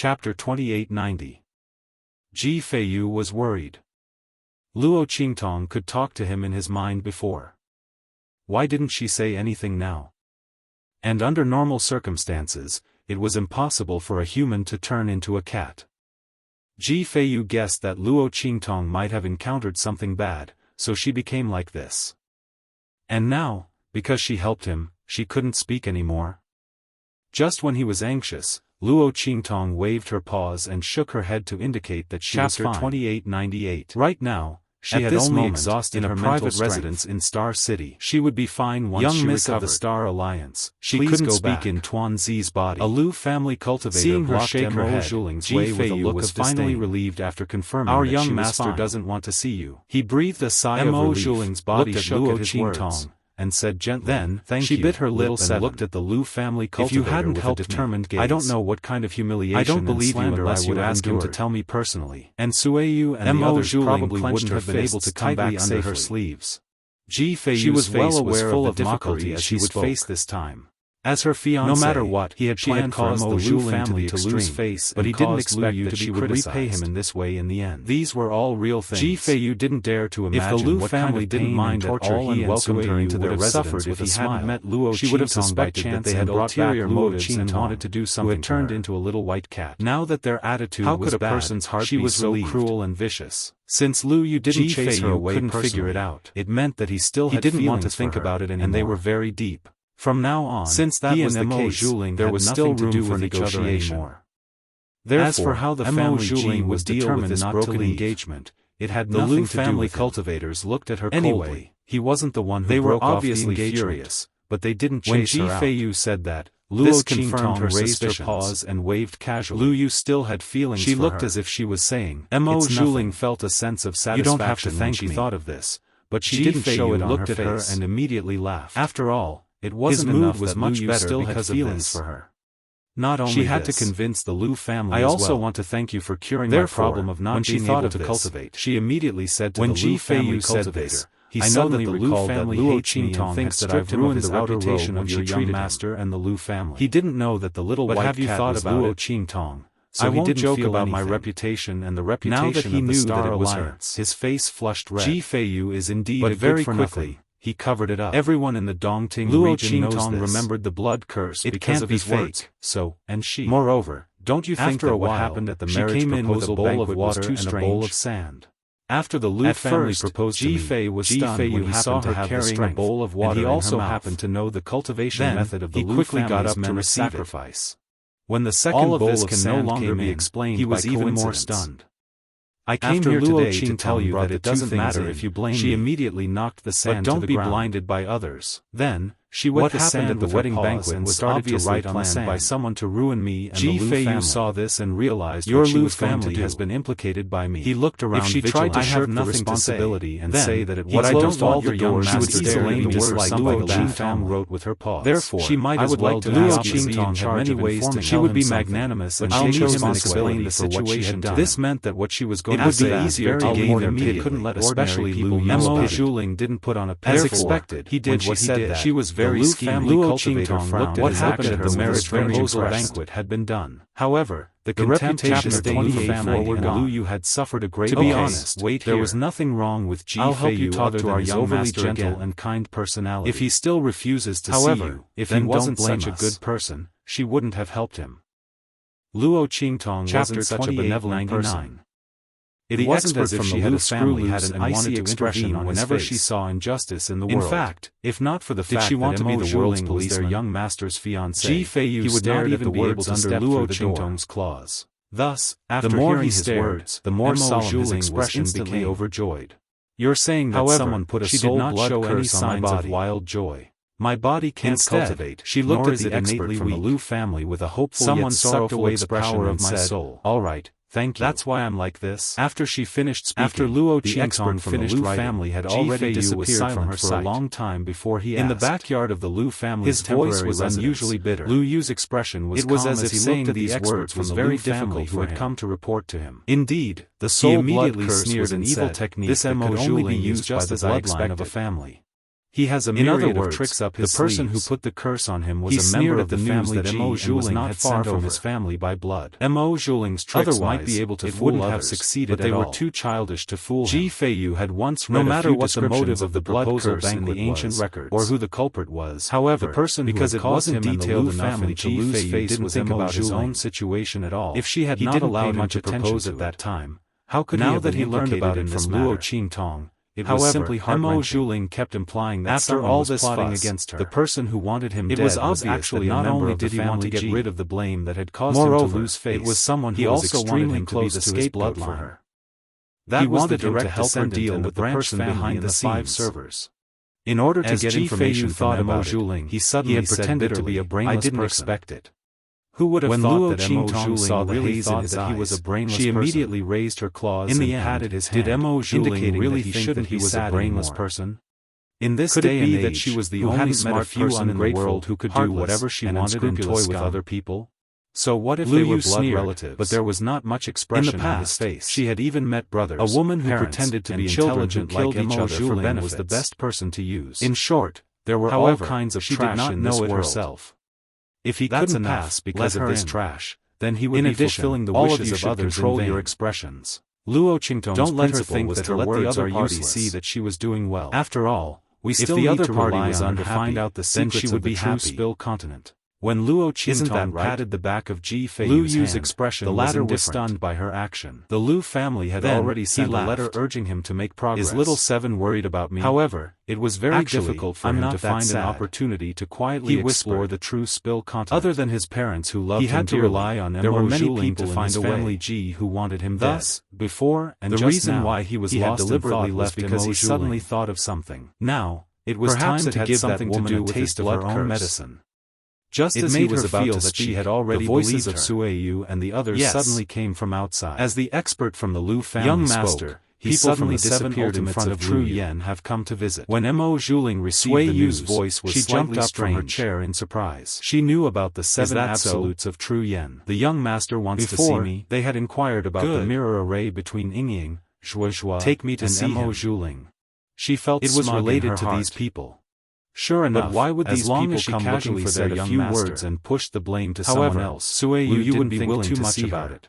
Chapter 2890. Ji Feiyu was worried. Luo Qingtong could talk to him in his mind before. Why didn't she say anything now? And under normal circumstances, it was impossible for a human to turn into a cat. Ji Feiyu guessed that Luo Qingtong might have encountered something bad, so she became like this. And now, because she helped him, she couldn't speak anymore. Just when he was anxious, Luo Qingtong waved her paws and shook her head to indicate that she was fine. 2898. Right now, she had only exhausted her private residence in Star City. She would be fine once she recovered. Of the Star Alliance, she couldn't speak in Tuan Zi's body. A Lu family cultivator seeing her shake her head, Ji Feiyu was finally relieved after confirming our young master doesn't want to see you. He breathed a sigh of relief, looked at Luo Qingtong, and said gently, then, thank you. She bit her lip and looked at the Lu family cultivator. If you hadn't helped a determined gaze, I don't know what kind of humiliation I don't believe you unless you ask him to tell me personally. And Sueyu and the others probably wouldn't have been able to come back under her sleeves. Ji Feiyu's face was full of difficulty as she would face this time. As her fiancé, no matter what, he had planned for the Lu family to lose face, but he didn't expect that she would repay him in this way in the end. These were all real things. Ji Feiyu didn't dare to imagine if the Lu family didn't mind torture he welcomed her into their residence if he hadn't met Luo she would have suspected that they had ulterior motives and wanted to do something who had turned into a little white cat. Now that their attitude was bad, person's heart she was so cruel and vicious. Since Lu Yu didn't chase her away, couldn't figure it out. It meant that he still had feelings want to think about it anymore, and they were very deep. From now on, since that was the case, there was still room for negotiation. Therefore, as for how the family Ji was determined not to leave engagement, it had nothing to do with the Lu family cultivators looked at her coldly. Anyway, he wasn't the one who they were obviously furious, but they didn't chase her out. When Ji Feiyu said that, Luo Qingtong raised her paws and waved casually. Lu Yu still had feelings for her. She looked as if she was saying, Mo Zhuling felt a sense of satisfaction. You don't have to thank me. She thought of this, but she didn't show it on her face. Looked at her and immediately laughed. After all, it wasn't his mood was much better still because of feelings for her. Not only she had to convince the Lu family I also want to thank you for curing my problem of not being able to cultivate. She immediately said to the Lu family cultivator, I know that the Lu family hates me and thinks that I've ruined the reputation of your young master and the Lu family. He didn't know that the little white cat was Luo Qingtong, so he didn't joke about my reputation and the reputation of the Star Alliance. His face flushed red. Ji Feiyu is indeed a good for nothing. He covered it up. Everyone in the Dongting region knows this. Remembered the blood curse because of his words. So, and she. Moreover, don't you think that what happened at the marriage proposal banquet was too strange? A bowl of sand. After the Lu family proposed to me, Ji Fei was stunned when he saw her carrying a bowl of water and he also happened to know the cultivation method of the Lu quickly got up to sacrifice. When the second bowl of sand no longer be explained, he was even more stunned. I came here today to tell you that it doesn't matter if you blame me. She immediately knocked the sand to the ground. But don't be blinded by others. Then, she wet the sand at the wedding banquet and started to write on the sand by someone to ruin me and the Lu family. Ji Feiyu saw this and realized your Lu family has been implicated by me. He looked around vigilantly. If she tried to shirk the responsibility and say that it was I don't want your young master she would easily just like Luo Qingtong wrote with her paws. Therefore, she might as well do Luo Qingtong had many ways to she would be magnanimous and she chose to explain the situation. This meant that what she was going to say was easier to gain immediately. Couldn't let especially Lu Mo Zhuling didn't put on a as expected. He did what he said. She was very Lu family cultivator frowned what happened at the marriage proposal banquet had been done. However, the reputation of the Lu family and Lu Yu had suffered a great deal. To be honest, there was nothing wrong with Ji Feiyu other than his overly gentle and kind personality. If he still refuses to see you, if he wasn't such a good person, she wouldn't have helped him. Luo Qingtong wasn't such a benevolent person. It wasn't as if she had a family had an icy expression whenever she saw injustice in the world. In fact, if not for the fact that to be the world's policeman, was their young master's fiancé, Ji Feiyu would not even be able to step Luo Qingtong's claws. Thus, after the more he stared, the more solemn his expression became overjoyed. You're saying that someone put a soul blood curse on my body. Of wild joy. My body can't cultivate. She looked at the expert from the Lu family with a hopeful yet sorrowful expression and said, "All right. Thank you. That's why I'm like this." After she finished speaking, after Luo Qingtong from the Lu family had already disappeared from her for a long time before he asked. In the backyard of the Lu family, his voice was unusually bitter. Lu Yu's expression was calm as if saying these words was very difficult who had come to report to him. Indeed, the soul immediately sneered an evil technique that could only be used just by the bloodline of a family. He has a myriad of tricks up his sleeves. The person who put the curse on him was a member of the family that Mo Zhuling had sent from his family by blood. Mo Zhuling's tricks might be able to fool others, have succeeded but they were too childish to fool him. Ji Feiyu had once read a few descriptions of the blood curse in the ancient records, or who the culprit was. However, the person because it wasn't detailed enough in Ji Feiyu didn't think about his own situation at all. If she had not allowed him to propose at that time, how could he have been implicated from Luo Qingtong? It was simply heart-wrenching. Mo Zhuling kept implying that after all this plotting against her, the person who wanted him dead was obvious that not only did he want to get rid of the blame that had caused him to lose face, it was someone who was extremely close to his bloodline for her. He wanted him to help her deal with the person behind the 5 servers. In order to get information from Mo Zhuling, he suddenly pretended to be a brainless person. I didn't expect it. Who would have thought that Mo Zhuling saw the haze in his eyes? He was a brainless person. She immediately raised her claws and patted his hand. Did Mo Zhuling really think that he was a brainless person? In this day and age, that she was the only smart person in the world who could do whatever she wanted and toy with other people? So what if they were blood relatives? But there was not much expression on his face. She had even met brothers, a woman who pretended to be intelligent like Mo Zhuling was the best person to use. In short, there were all kinds of trash in this world. Herself. If he couldn't pass because of this trash, then he would be fulfilling the wishes of others. Control your expressions. Luo Qingtong's don't let her think that her words are useless. See that she was doing well. After all, we still need to rely on her to find out the secrets of the true Spill continent. When Luo Qingtong patted the back of Ji Feiyu's hand, expression the latter was stunned by her action. The Lu family had already sent a letter urging him to make progress. Is little Seven worried about me? However, it was very difficult for him to find an opportunity to quietly explore the true Spill continent. Other than his parents who loved him, he had to rely on Mo Zhuling to find a family Ji who wanted him dead. Thus, before and the reason why he was lost deliberately left because he suddenly thought of something. Now, it was time to give that woman a taste of her own medicine. Just as he was about to speak, she had already the voices of Sueyu and the others suddenly came from outside. As the expert from the Lu family young master, he suddenly disappeared in front of True Yen have come to visit. When Mo Zhuling received the news, voice was she jumped up from her chair in surprise. She knew about the 7 absolutes of True Yen. The young master wants to see me. They had inquired about the mirror array between Yingying, Zhuozhua, take me to see Mo Zhuling. She felt it was related to these people. Sure enough, but why would these people come looking for their young words and push the blame to someone else? Sueyu you wouldn't be willing too much about it.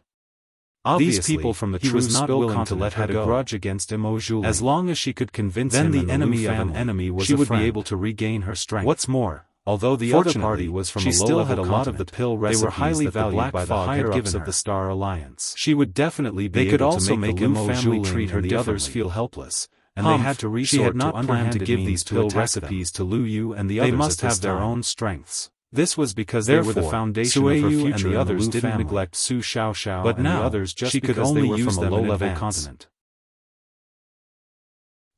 Obviously, these people from the true Spill continent to let her had a grudge against Mo Zhuling. As long as she could convince him the enemy of an enemy was she would be able to regain her strength. What's more, although the other party was from a low-level had a lot of the pill recipes they were highly valued by the higher-ups of the Star Alliance. She would definitely be able to make the Mo family treat her and the others feel helpless. And they had to resort to underhanded give these pill recipes to Lu Yu and the others. They must have their own strengths. This was because they were the foundation of her future and the others didn't neglect Su Xiaoxiao but now the others just she could only use them a low-level continent.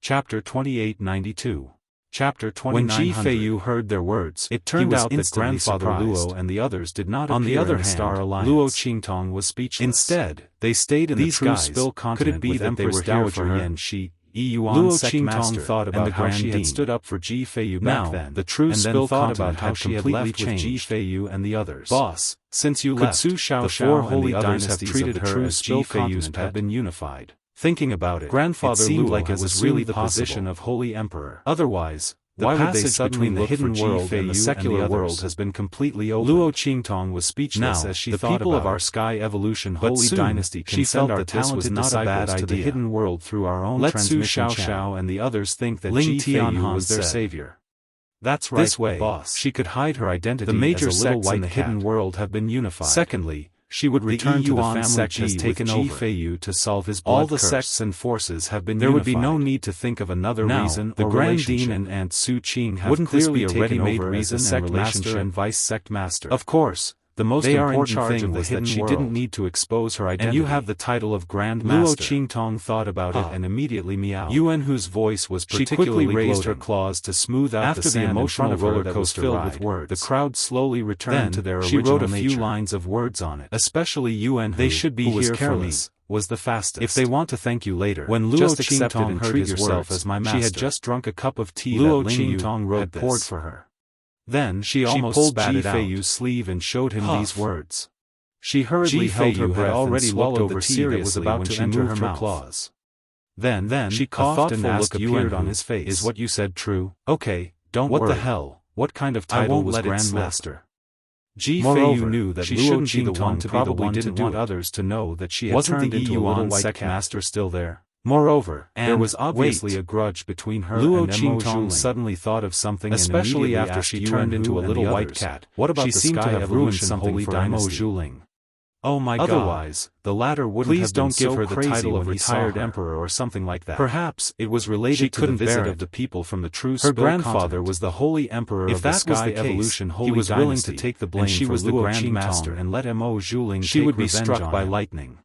Chapter 2892. Chapter 2900. When Ji Feiyu heard their words, it turned out that grandfather Luo and the others did not appear. On the other hand, Star Alliance. Luo Qingtong was speechless. Instead, they stayed in the true Spill continent. Could it be that they were here for her? Luo Qingtong thought about how she had stood up for Ji Feiyu back then, the true Spill thought about how she had left with Ji Feiyu and the others. Boss, since you left, the 4 holy dynasties treated her as Ji Feiyu's had been unified. Thinking about it, grandfather seemed like it was really the position of holy emperor. Otherwise, why would they suddenly look for Ji Feiyu and the secular world has been completely opened. Luo Qingtong was speechless now, as she thought about the people of our Sky Evolution Holy Dynasty she felt that this was not a bad idea to the hidden world through our own transmission channel and the others think that Ji Feiyu was their savior. That's right, this way, boss. She could hide her identity. The major sects in the hidden world have been unified. Secondly, she would return to the family sect has taken over. Ji Feiyu to solve his blood all the curse. Sects and forces have been there unified. Would be no need to think of another reason the or Grand Dean and Aunt Su Qing have wouldn't clearly be a ready-made reason sect master and vice sect master. Of course, the most important thing was that she didn't need to expose her identity. And you have the title of Grand Master. Luo Qingtong thought about it and immediately meowed. Yuan whose voice was particularly she quickly raised her claws to smooth out after the emotional roller coaster filled with words. The crowd slowly returned to their original nature. She wrote a few lines of words on it. Especially Yuan who, they should be who was here careless, was the fastest. If they want to thank you later, when Luo Qingtong heard his words as my master, she had just drunk a cup of tea Luo Qingtong had poured for her. Then she almost pulled Ji Feiyu's sleeve and showed him these words. She hurriedly held her breath already and swallowed the tea that was about to enter her mouth. Claws. Then she coughed and asked, look appeared on his face. Is what you said true? Okay, don't worry. What the hell? What kind of title was Grandmaster? Ji Feiyu knew that she shouldn't be the one to didn't want others to know that she had turned into a little white master still there. Moreover, there was obviously a grudge between her and Luo Qingtong. Suddenly thought of something, especially after she turned into a little white cat. What about the sky evolution holy dynasty? Oh my God. Otherwise, the latter wouldn't have been so crazy. Please don't give her the title of retired emperor or something like that. Perhaps it was related to the visit of the people from the true Her grandfather was the holy emperor of the sky evolution holy dynasty. He was willing to take the blame, and she was the grandmaster and let Mo Zhuling she would be struck by lightning.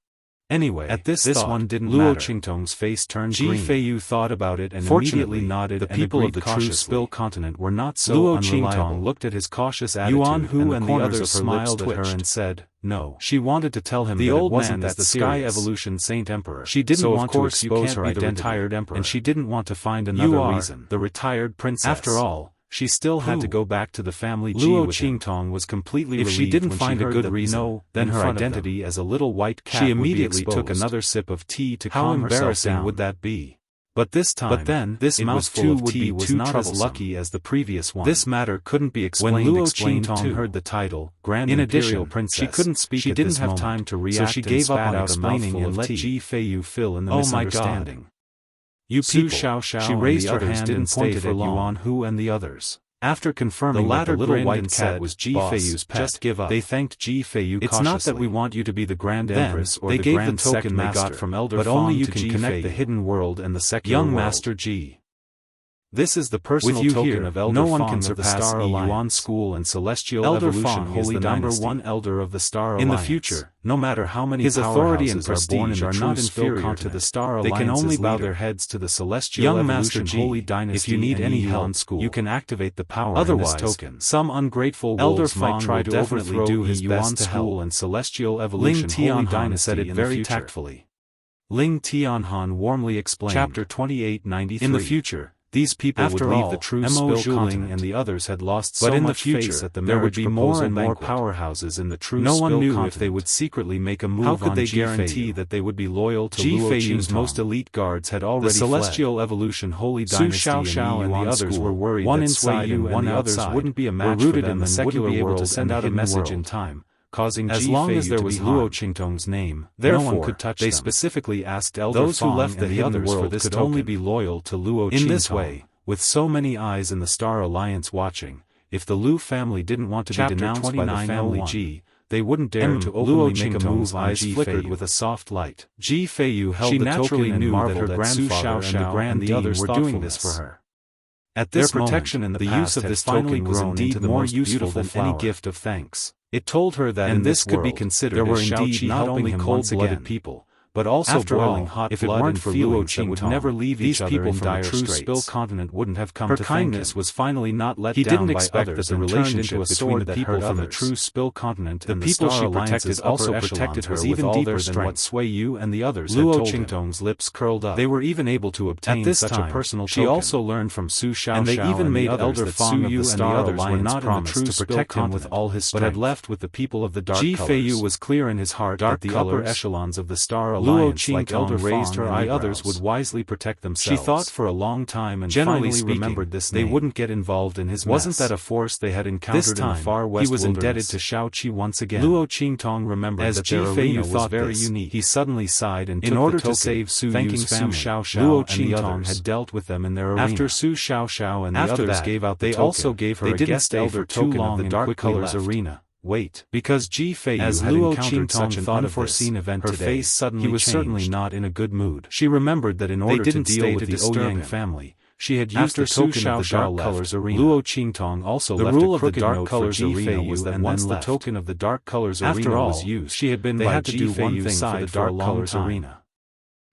Anyway, at this one didn't matter. Luo Qingtong's face turned green. Ji Feiyu thought about it and immediately nodded. The people of the true Spill continent were not so unreliable. Luo Qingtong looked at his cautious attitude, Yuan Hu and the others smiled at her and said, "No." She wanted to tell him the old man that the Sky Evolution Saint Emperor. She didn't want to expose her identity, retired emperor, and she didn't want to find another reason. The retired princess. After all, she still had to go back to the family. Luo Qingtong was completely relieved. If she didn't find a good reason, then her identity as a little white cat. She immediately took another sip of tea to calm herself down. How embarrassing would that be? But this time, this mouthful of tea was not as lucky as the previous one. This matter couldn't be explained. When Luo Qingtong heard the title, Grand Imperial Princess, she couldn't speak. She didn't have time to react, so she gave up on explaining and let Ji Feiyu fill in the misunderstanding. You people, she raised her hand and pointed at Yuan Hu and the others. After confirming the latter little white cat was Ji Feiyu's pet, just give up. They thanked Ji Feiyu cautiously. It's not that we want you to be the Grand Empress or the Grand token they got from Elder but only you can connect the hidden world and the secular young Master Ji. This is the personal token of Elder Fong of the Star Alliance School and Celestial Evolution Holy #1 Elder of the Star Alliance. In the future, no matter how many his authority and prestige are not inferior to the Star Alliance, they can only bow their heads to the Celestial Evolution Holy Dynasty. If you need any help, you can activate the power in this token. Some ungrateful wolves might try to overthrow do his best to help and Celestial Evolution Holy Dynasty said it very tactfully. Ling Tianhan warmly explained. Chapter 2893. In the future, these people would leave the true Spill continent, and the others had lost so much face that there would be more and more powerhouses in the true Spill continent. No one knew if they would secretly make a move. How could they guarantee that they would be loyal to Ji Feiyu's most elite guards had already fled. The Celestial Evolution Holy Dynasty and the others were worried that inside and one others wouldn't be a match for them and wouldn't be able to send out a message in time, causing as long as there was Luo Qingtong's name, no one could touch them. They specifically asked Elder Fong who left the hidden world could only be loyal to Luo Qingtong. In this way, with so many eyes in the Star Alliance watching, if the Lu family didn't want to be denounced by the family Ji, they wouldn't dare to openly make a move. Eyes flickered with a soft light. Ji Feiyu held the token and marveled that her grandfather and the others were doing this for her. At this protection in the use of this token was indeed more useful than any gift of thanks. It told her that in this could be considered there were indeed not only cold-blooded people, but also boiling hot if it weren't for Luo Qingtong would never leave each other in dire straits. These people from the true Spill continent wouldn't have come to thank him. Her kindness was finally not let down by others. He didn't expect that the relationship between the people from the true Spill continent and the people she protected also protected her even deeper than what Sui Yu and the others had told him. Luo Qingtong's lips curled up. They were even able to obtain such a personal token. She also learned from Su Xiaofan and they even made Elder Fong of the Star Alliance promise to protect him with all his strength, but had left with the people of the dark colors. Ji Feiyu was clear in his heart that the upper echelons of the Star Alliance, like Elder raised her eyebrows, others would wisely protect themselves. She thought for a long time and finally remembered this name. They wouldn't get involved in his mess. Wasn't that a force they had encountered in the far west he was indebted to Shao-Chi once again. Luo Qingtong remembered as that Ji Feiyu thought very unique. He suddenly sighed and took in order to save Su Yu's family. Luo Qingtong had dealt with them in their arena. After Su Xiaoxiao and the others gave out the token, they also gave her a guest elder token of the Dark Colors arena. Wait, because Ji Feiyu had encountered such an unforeseen event today, her face suddenly he was certainly not in a good mood. She remembered that in order to deal with the Ouyang family, she had used the token of the Dark Colors arena. Luo Qingtong also left a crooked note for Ji Feiyu that once the token of the Dark Colors arena was used, she had been by Ji Feiyu's side for the Dark Colors arena.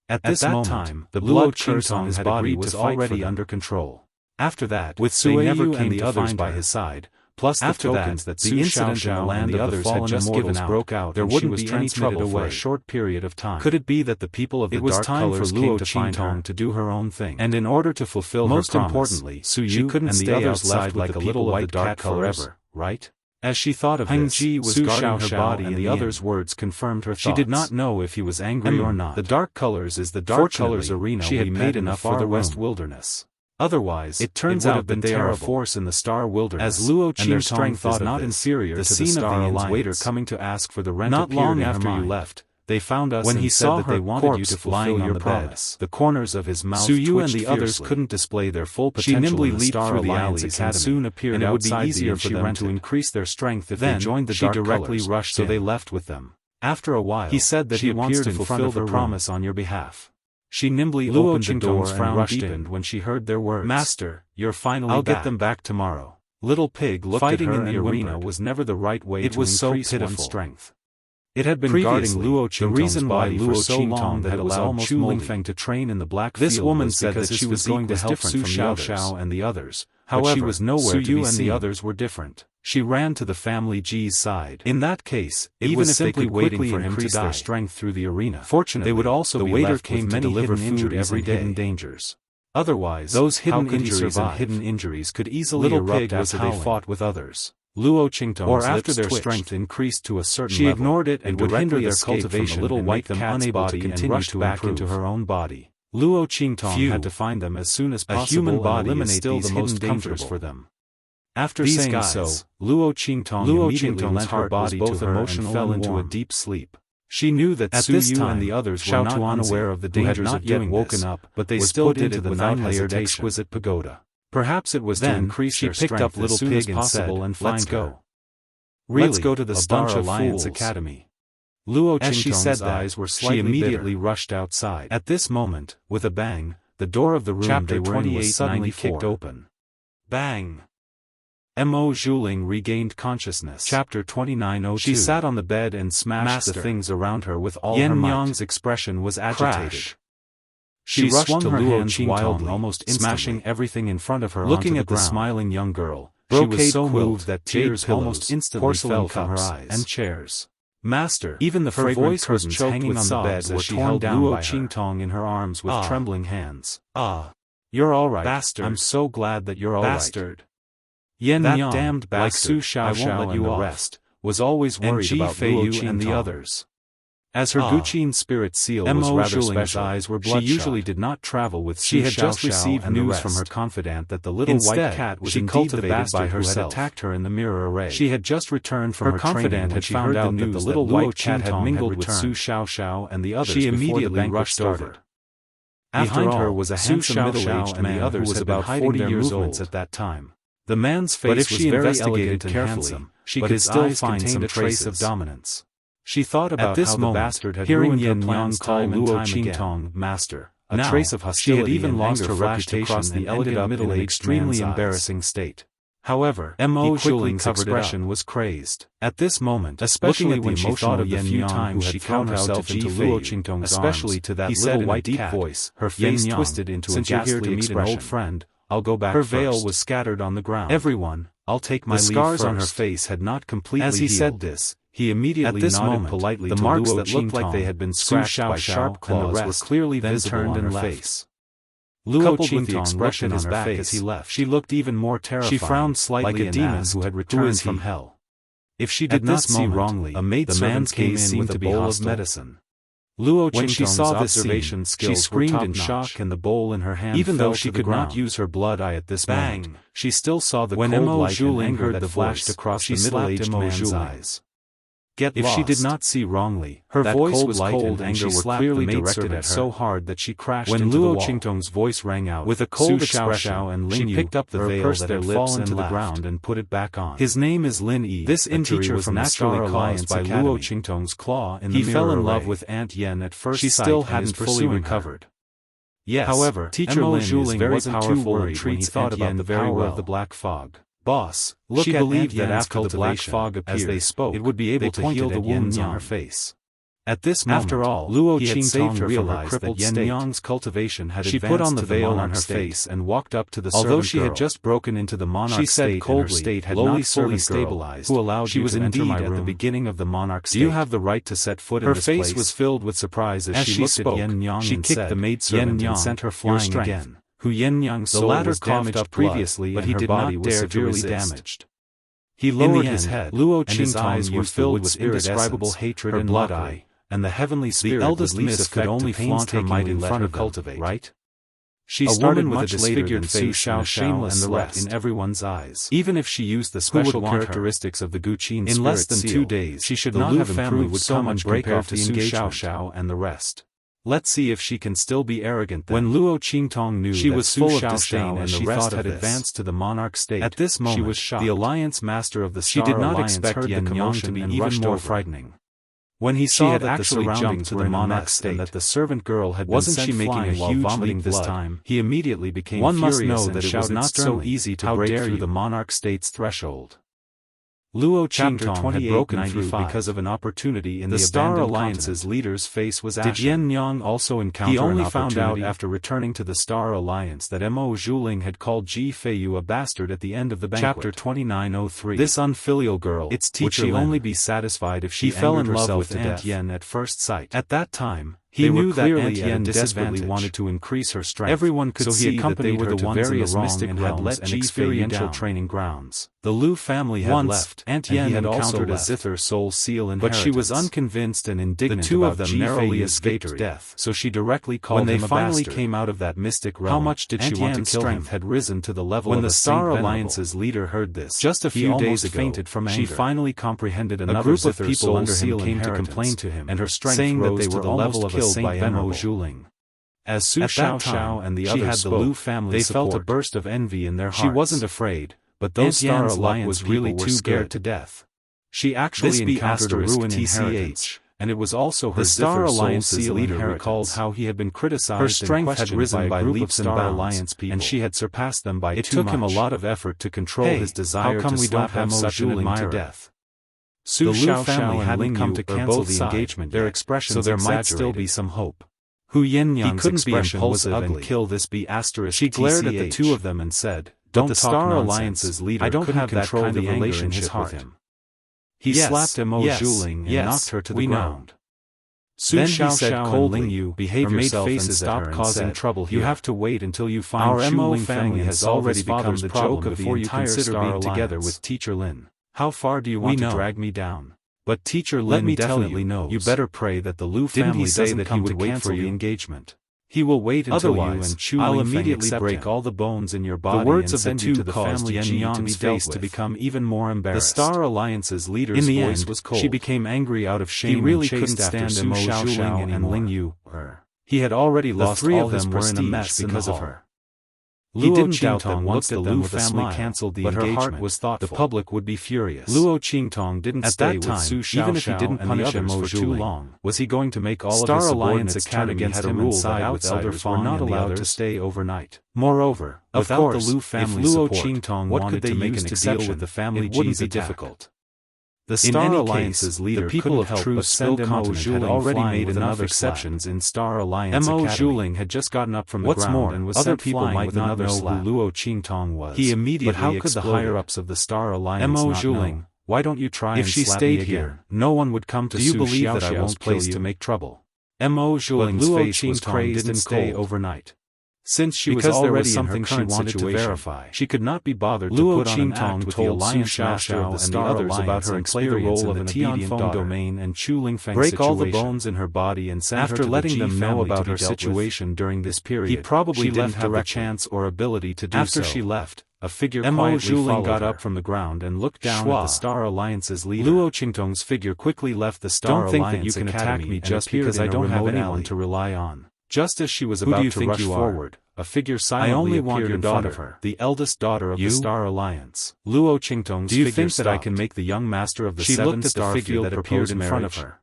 At this time, the blood curse on his body was already under control. After that, with Sui Yu and the others by his side, plus the tokens that the incident in the land of the fallen just given out, broke out, there wouldn't be any trouble for a short period of time. Could it be that the people of the Dark Colors came to find her to do her own thing? And in order to fulfill her promise, most importantly, she couldn't stay outside like a little white cat forever, right? As she thought of this, Ji was guarding her body and the other's words confirmed her thoughts. She did not know if he was angry or not. The dark colors is the dark colors arena she had paid enough for the West Wilderness. Otherwise, it turns out that they are a force in the Star Wilderness, as Luo Qingtong's strength is not inferior to the Star Alliance. Waiter coming to ask for the rent not long after you left. They found us when he saw that they wanted you to fulfill your promise. The corners of his mouth twitched fiercely. Su Yu and the others couldn't display their full potential. She nimbly leaped through the alleys and soon appeared outside. It would be easier for them to increase their strength if they joined the dark colors. She directly rushed so they left with them. After a while, he said that he wants to fulfill the promise on your behalf. She nimbly opened the door and rushed in when she heard their words. Master, you're finally back. I'll get them back tomorrow. Little Pig looked at her. Fighting in the arena was never the right way to increase one's strength. It had been guarding Luo Qingtong's the reason why Luo so long that it was almost Chu Lingfeng to train in the Black Field. This woman said that she was going to help Su Xiaofan and the others. However, she was nowhere to be seen. Su Yu and the others were different. She ran to the family Ji's side. In that case, it was simply waiting for him to die. Their strength through the arena. Fortunately, they would also be waiter came to deliver food every day. Hidden dangers. Otherwise, those hidden injuries could easily erupt after they fought with others. Luo Qingtong's or after their strength increased to a certain level, she ignored it and would hinder their cultivation from the little white cat's body and rushed back into her own body. Luo Qingtong had to find them as soon as possible. A human body eliminate still the most dangerous for them. After saying so, Luo Qingtong immediately lent her body to her and fell into a deep sleep. She knew that Su Yu and the others were not unaware of the dangers of doing woken up, but they still did it without layered exquisite pagoda. Perhaps it was then to increase she picked up Little Pig and said, "Let's go. Let's go to the Star Alliance Academy." Luo Qingtong's eyes were slightly bitter. She immediately rushed outside. At this moment, with a bang, the door of the room they were in was suddenly kicked open. Bang! Mo Zhuling regained consciousness. Chapter 2902. She sat on the bed and smashed the things around her with all her might. Yan Yang's expression was agitated. Crash. She swung her hands wildly, almost smashing everything in front of her. Looking at the smiling young girl, she was so moved that tears almost instantly fell from her eyes. And chairs. Master, even the fragrant curtains hanging on the bed were torn down by her. Luo Qingtong in her arms with trembling hands. You're all right, bastard. I'm so glad that you're all right. Bastard. Yan Yang, damned bastard, like Su Xiaofan and the rest, was always worried about Luo Qingtong and the others. As her Guqin spirit seal was rather special, eyes were bloodshot. She usually did not travel with Su Xiaofan. She had just received news from her confidant that the little white cat was indeed the bastard by herself who had attacked her in the mirror array. She had just returned from her confidant had found out that the little white cat had mingled with Su Xiaofan and the others. She immediately rushed over. Behind her was a handsome middle-aged man who was about 40 years old at that time. The man's face was very elegant and handsome, but his eyes contained a trace of dominance. She thought about how the bastard had ruined her plans time and time again. Master, a trace of hostility she had even lost her reputation across the elegant middle-aged extremely embarrassing state. However, Mo Zhuling's expression was crazed. At this moment, especially when she thought of the few times she found herself into Luo Qingtong's especially to that little white cat voice, her face twisted into a ghastly expression. An old friend, I'll go back. Her veil was scattered on the ground. Everyone, I'll take my leave first. The scars on her face had not completely healed. As he said this, he immediately nodded politely to Luo Qingtong. The marks that looked like they had been scratched by sharp claws were clearly visible on her face. Luo Qingtong looked at his back as he left. She looked even more terrified. She frowned slightly like a demon who had returned from hell. If she did not see wrongly, a maidservant came in with a bowl of medicine. Luo Qingtong's observation skills screamed in shock and the bowl in her hand even though she could not use her blood eye at this moment. She still saw the cold light and anger that flashed across the middle-aged man's eyes. If she did not see wrongly, her voice was cold and anger were clearly directed at her so hard that she crashed into the wall. When Luo Qingtong's voice rang out with a cold expression, she picked up the veil that had fallen to the ground and put it back on. His name is Lin Yi. This injury was naturally caused by Luo Qingtong's claw in the mirror. He fell in love with Aunt Yen at first sight. She still hadn't fully recovered. Yes, however, Teacher Lin is very powerful and treats thought about the power of the black fog. Boss, she believed that after the black fog appeared, as they spoke, it would be able to heal the wounds on her face. At this moment, after all, Luo Qingtong realized that Yan Yang's cultivation had advanced. She put on the veil on her face and walked up to the servant girl. Although she had just broken into the monarch state and her state had not fully stabilized, who allowed you to enter my room at the beginning of the monarch state. Do you have the right to set foot in this place? Her face was filled with surprise as she looked at Yan Yang and said, she kicked the maidservant and sent her flying again. Who Yan Yang's soul was damaged previously, but he did not dare severely damaged. He lowered his head, and his eyes were filled with indescribable hatred and blood-eye, and the heavenly spirit, the eldest miss, could only flaunt her might in front of cultivate, right? She started much later than Su Xiaofan and the rest in everyone's eyes. Even if she used the special characteristics of the Guqin in less than 2 days, she should not have improved so much compared to Su Xiaofan and the rest. Let's see if she can still be arrogant then. When Luo Qingtong knew she was full of disdain and the rest had advanced to the monarch state, at this moment she was shocked. The alliance master of the Star Alliance did not expect Yan Yang to be even more frightening. When he saw that actually jumped to the monarch state and that the servant girl had been sent flying while vomiting this time, he immediately became furious. One must know that it was not so easy to break through the monarch state's threshold. Luo Qingtong had broken through because of an opportunity in the Star Alliance's leader's face was ashen. Did Yan Yang also encounter an opportunity? He only found out after returning to the Star Alliance that Mo Zhuling had called Ji Feiyu a bastard at the end of the banquet. Chapter 2903. This unfilial girl, its teacher, would she only be satisfied if she fell in love with Aunt Yen at first sight. At that time, he knew that Aunt Yen desperately wanted to increase her strength. Everyone could see that they were the ones in the wrong and had let Ji experiential training grounds. The Liu family had left. Aunt Yen had encountered a Zither soul seal inheritance. But she was unconvinced and indignant. The two of them narrowly escaped death. So she directly called him a bastard. When they finally came out of that mystic realm, how much did she want to kill him? Strength had risen to the level of a Star Alliance's leader heard this. Just a few days ago, fainted from anger. She finally comprehended another group of people under him came to complain to him, and her strength rose to the level of a saint by Mo Zhuling. As Su Xiaofan and the others spoke, the Liu family they felt a burst of envy in their hearts. She wasn't afraid, but those Star Alliance was really too scared to death. She actually encountered a ruin inheritance, and it was also her Star Alliance's leader recalled how he had been criticized. Her strength had risen by leaps and bounds, and she had surpassed them by too much. It took him a lot of effort to control his desire to slap Mo Zhuling to death. Su Xiaofan hadn't come to cancel the engagement, their expressions so there might still be some hope. Hu Yinyang's expression was ugly and kill this be asterisk. She glared at the two of them and said, "Don't the Star Alliance's leader I don't have that kind of relationship with him." He slapped Mo Zhuling and knocked her to the ground. Then he said coldly, "Behave yourself and stop causing trouble. You have to wait until you find our Mo family has already become the joke of the entire Star Alliance together with Teacher Lin. How far do you want to drag me down? But Teacher Lin definitely knows. You better pray that the Liu family doesn't come to wait for the engagement. He will wait until you and Chu I'll immediately break all the bones in your body. The words of the two caused Yan Yang's face to become even more embarrassed. The Star Alliance's leader's voice was cold. She became angry out of shame. He really couldn't stand Mo Zhuling and Ling Yu. He had already lost all his prestige because of her. He didn't doubt that once the Liu family cancelled the engagement, her heart was thoughtful. The public would be furious. Luo Qingtong didn't stay with Su Xiaofan, even if he didn't punish him for too long. Was he going to make all of his subordinates turn against him and side with outsiders were not allowed to stay overnight? Moreover, without the Liu family support, what could they use to deal with the family? It wouldn't be difficult. The Star Alliance's leader, the people of true Mo Zhuling had already made enough exceptions in Star Alliance Mo Zhuling had just gotten up from the ground and was other people might not know who Luo Qingtong was. He immediately but how could the higher-ups of the Star Alliance Mo Zhuling, why don't you try and slap me again? If she stayed here, no one would come to Su Xiaoxiao's place to make trouble. Mo Zhuling's face was crazed and stay overnight. Since she was already something she wanted to verify, she could not be bothered to put on an act with the Alliance master of the Star Alliance about her and play the role of an obedient domain and Chu Lingfeng break all the bones in her body and send her to the Ji family. After letting them know about her situation during this period, he probably didn't have the chance or ability to do so. After she left, a figure Mo Zhuling got up from the ground and looked down at the Star Alliance's leader. Luo Qingtong's figure quickly left the Star Alliance. Don't think that you can attack me just because I don't have anyone to rely on. Just as she was about to rush forward, a figure silently appeared in front of her, the eldest daughter of the Star Alliance. Luo Qingtong's figure stopped. Do you think that I can make the young master of the seven-star figure that appeared in front of her?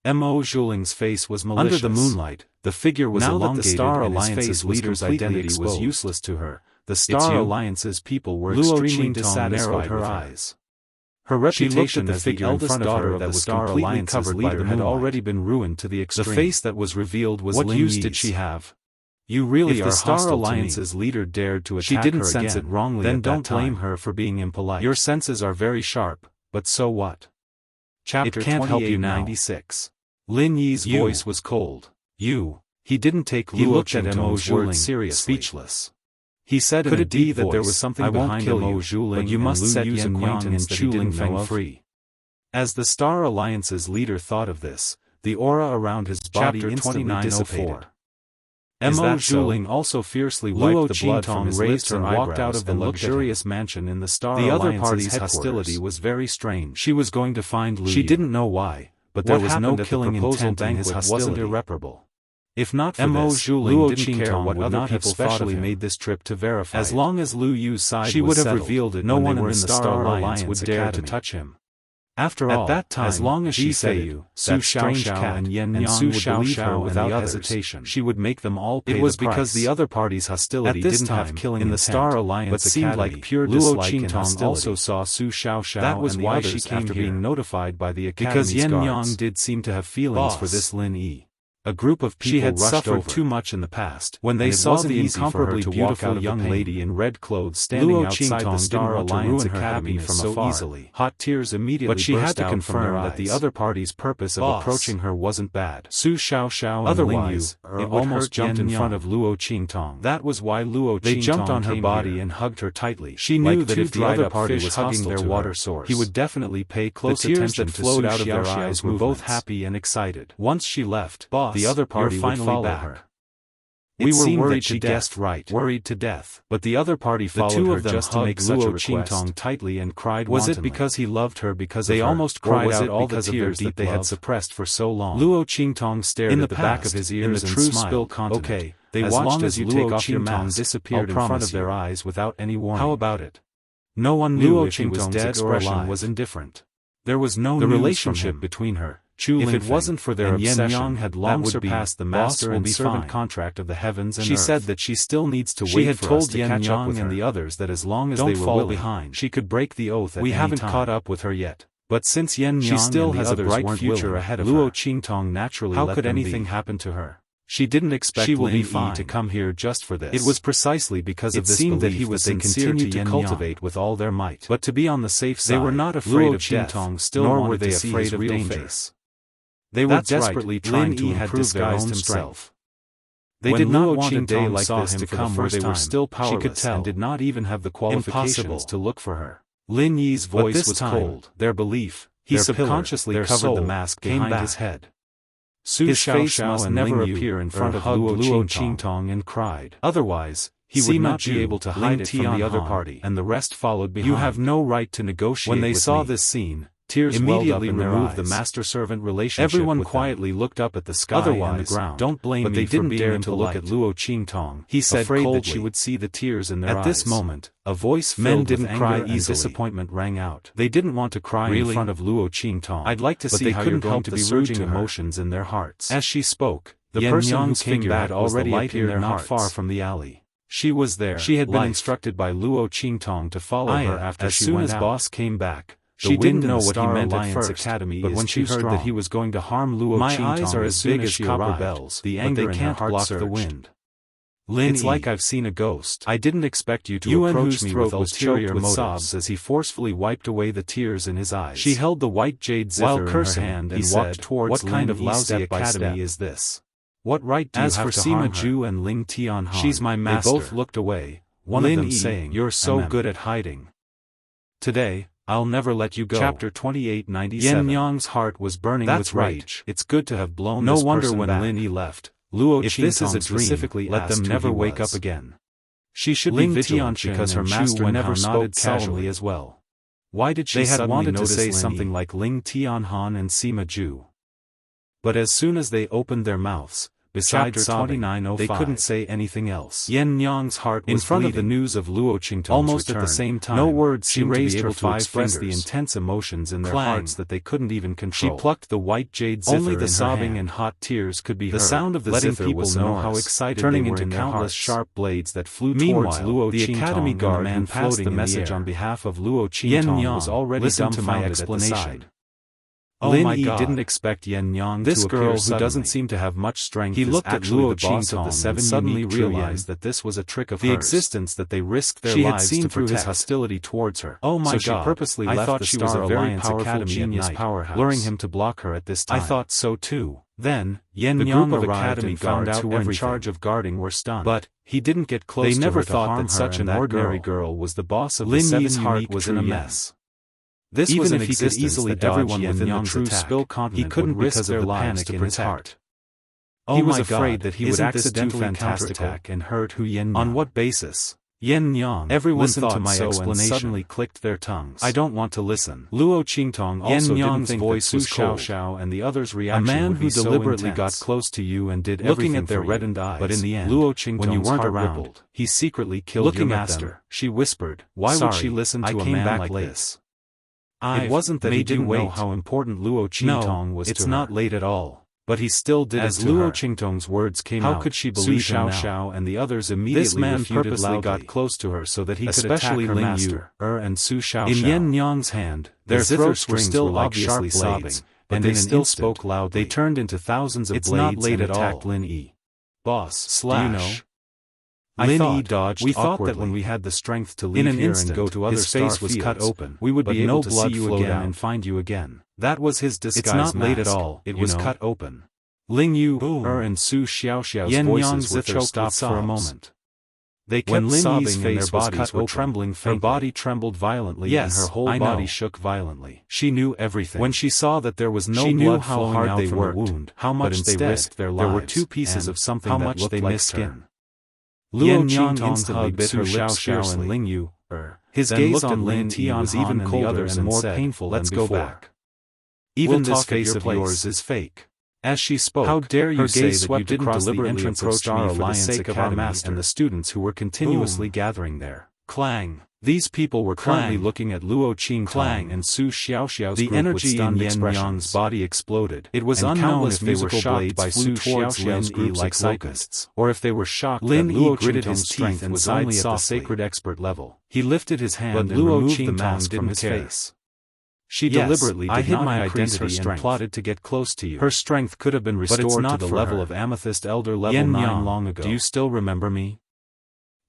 Mo Zhuling's face was malicious. Under the moonlight, the figure was elongated, the Star Alliance's leader's identity was useless to her. The Star Alliance's people were extremely dissatisfied with her. Her reputation as the eldest daughter of the Star Alliance's leader had already been ruined to the extreme. The face that was revealed was what use did she have? You really are hostile to me. If the Star Alliance's leader dared to attack her again, she didn't sense it wrongly, then don't blame her for being impolite. Your senses are very sharp, but so what? Chapter 2896. Lin Yi's voice was cold. He didn't take Luo Qingtong's words seriously. Speechless. He said in a deep voice, "That there was something behind him, but you must set Yan Yang and Chu Lingfeng free." As the Star Alliance's leader thought of this, the aura around his body instantly dissipated. Mo Zhuling also fiercely wiped the blood from his lips and walked out of the luxurious mansion in the Star Alliance's headquarters. The other party's hostility was very strange. She was going to find Liu Yu. She didn't know why, but there was no killing intent and his hostility wasn't irreparable. If not for this, Luo didn't care what other people specially made this trip to verify. As long as Liu Yu's side she would have revealed it, no one in the Star Alliance would dare to touch him. After all, at that time, as long as she said it, Su Xiaofan and Yan Yang would believe her without hesitation. She would make them all pay the price. It was because the other party's hostility didn't have killing in the Star Alliance but seemed like pure dislike and hostility. Also saw Su Xiaofan. That was why she came after being notified by the Academy's guards. Because Yan Yang did seem to have feelings for this Lin Yi. A group of people she had suffered too much in the past. When they saw the incomparably beautiful young lady in red clothes standing outside the Star Alliance Academy from afar, easily. Hot tears immediately burst out from her eyes. But she had to confirm that the other party's purpose of approaching her wasn't bad. Su Xiaoxiao and Ling Yu almost jumped in front of Luo Qingtong. That was why Luo Qingtong they jumped on her body and hugged her tightly. She knew that if the other party was hugging their water source, he would definitely pay close attention to Su Xiaoxiao. The tears that flowed out of their eyes were both happy and excited. Once she left, the other party would follow her. We were worried she guessed right, worried to death. But the other party followed her just to make such a request. Tightly and cried wantonly. Was it because he loved her because they almost cried out all the tears that they had suppressed for so long? Luo Qingtong stared at the back of his ears and smiled. Okay, they watched as you take off your mask, disappeared in front of their eyes without any warning. How about it? No one knew if he was dead or alive. Was indifferent. There was no the relationship between her. If it wasn't for their obsession, Yang had long surpassed the master and servant contract of the heavens and earth. She said that she still needs to wait for us to catch up with her. And the others that as long as they were willing, behind, she could break the oath at any time. We haven't caught up with her yet. But since Yan Yang still has a bright future ahead of her, Luo Qingtong naturally let them be. How could anything happen to her? She didn't expect Lin Yi to come here just for this. It was precisely because of this belief that he was sincere to cultivate with all their might. But to be on the safe side, they were not afraid of death, nor were they afraid of danger. They were desperately trying to improve their own strength. They did not want a day like this to come where they were still powerless and did not even have the qualifications to look for her. Lin Yi's voice was cold. Their belief, he subconsciously covered the mask behind his head. His face must never appear in front of Luo Qingtong and cried. Otherwise, he would not be able to hide it from the other party, and the rest followed behind. You have no right to negotiate with me. When they saw this scene, tears immediately removed the master-servant relationship. Everyone quietly looked up at the sky and the ground. Don't blame me for being impolite. To look at Luo Qingtong. He said afraid coldly that she would see the tears in their eyes. At this moment, a voice filled with anger and disappointment rang out. They didn't want to cry in front of Luo Qingtong. I'd like to see how you're going to be surging emotions in their hearts. As she spoke, the person who came back already appeared not far from the alley. She was there. She had been instructed by Luo Qingtong to follow her after she went out. As soon as boss came back, she didn't know what he meant at first, but when she heard that he was going to harm Luo Qingtong, my eyes are as big as copper bells, the anger in her heart block the wind. It's like I've seen a ghost. I didn't expect you to approach me with ulterior motives as he forcefully wiped away the tears in his eyes. She held the white jade zither in her hand and walked towards what kind of lousy academy is this? What right do you have to harm her? As for Sima Zhu and Ling Tianhan, she's my master. They both looked away, one of them saying, "You're so good at hiding. Today, I'll never let you go." Chapter 2897. Yan Yang's heart was burning with rage. It's good to have blown this person back. No wonder when Lin Yi left, Luo Qingtong specifically let them never wake up again. She should be vigilant because her master never spoke casually as well. Why did she suddenly notice to say something like Ling Tianhan and Sima Zhu? But as soon as they opened their mouths, besides sobbing, they couldn't say anything else. Yan Yang's heart was in front of the news of Luo Qingtong's almost return. At the same time, no words she raised her 5 fingers, the intense emotions in their hearts that they couldn't even control. She plucked the white jade zither. Only the sobbing and hot tears could be heard. The sound of the zither was know how excited turning into countless sharp blades that flew towards Luo Qingtong. The academy guard who passed the message on behalf of Luo Qingtong was already dumbfounded at the sight. Lin Yi didn't expect Yen Yang to appear suddenly. This girl who doesn't seem to have much strength is actually the boss of the seven, and suddenly realized that this was a trick of hers. The existence that they risked their lives to protect. His hostility towards her. Oh my God! So she purposely left the Star Alliance Academy genius powerhouse, luring him to block her at this time. I thought so too. Then, Yen Yang arrived and found out who were in charge of guarding were stunned. But he didn't get close to her. They never thought that such an ordinary girl was the boss of the seven. Lin Yi's heart was in a mess. This was an existence he could easily dodge everyone within the true Spill continent. He couldn't risk their lives to protect. He was afraid that he would accidentally counterattack and hurt Hu Yen Yang. On what basis? Yen Yang. Everyone listened to my explanation and suddenly clicked their tongues. I don't want to listen. Luo Qingtong also didn't think that Su Xiaoxiao and the others' reaction would be so intense. A man who deliberately got close to you and did everything at their reddened eyes. But in the end, Luo Qingtong's when you weren't around, he secretly killed your master. She whispered. Why would she listen to a man like this? It wasn't that he didn't know how important Luo Qingtong was to her. It's not late at all. But he still did as Luo Qingtong's words came out. How could she believe Su Xiaoxiao and the others immediately this man purposely got close to her so that he could attack her master, and Su Xiaoxiao. In Yen Yang's hand, their throats were still obviously sobbing, and they still spoke loudly. They turned into thousands of blades and attacked Lin Yi. Boss, do you know? Lin Yi dodged. We thought that when we had the strength to leave here and go to other star fields, his face was cut open, we would be able to see you again and find you again. That was his disguise. It's not late at all. It was cut open. Ling Yu, and Su Xiaoxiao's voices were stopped for a moment. They kept sobbing and their bodies were trembling faintly. Her body trembled violently and her whole body shook violently. She knew everything. When she saw that there was no blood flowing out from the wound, how much they risked their lives, there were two pieces of something that looked like skin. Luo Qingtong hugged Su Xiaoxiao and Ling Yu. His gaze on Lin Yi was even colder and more painful than before. Let's go back. Even this face of yours is fake. As she spoke, how dare you say that you didn't deliberately approach me for the sake of our master and the students who were continuously gathering there. Clang. These people were currently looking at Luo Qingtong and Su Xiaoxiao's group. The energy in Yen Yang's body exploded. It was unknown if they were shocked by Su Xiaoxiao's group like locusts, or if they were shocked that Luo Qingtong's strength was only at the sacred expert level. He lifted his hand and removed the mask from his face. She deliberately did not increase her strength and plotted to get close to you. Her strength could have been restored to the level of Amethyst Elder level 9 long ago. Do you still remember me?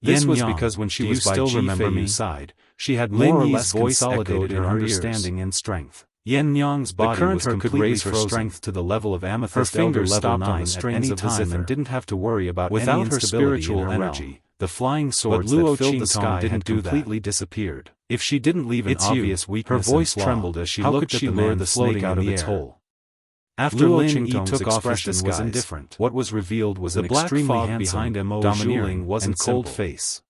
This was because when she was by Ji-Fei's side, she had more or less consolidated her understanding and strength. Yen Yang's body was completely frozen. Strength to the level of Amethyst Elder level 9 at any time and didn't have to worry about without her spiritual energy. The flying swords that filled the sky had completely disappeared. If she didn't leave an obvious weakness, her voice trembled as she looked at the man floating out of its hole. After Lin Yi took off his disguise, was indifferent. What was revealed was an extremely handsome, domineering, and cold face.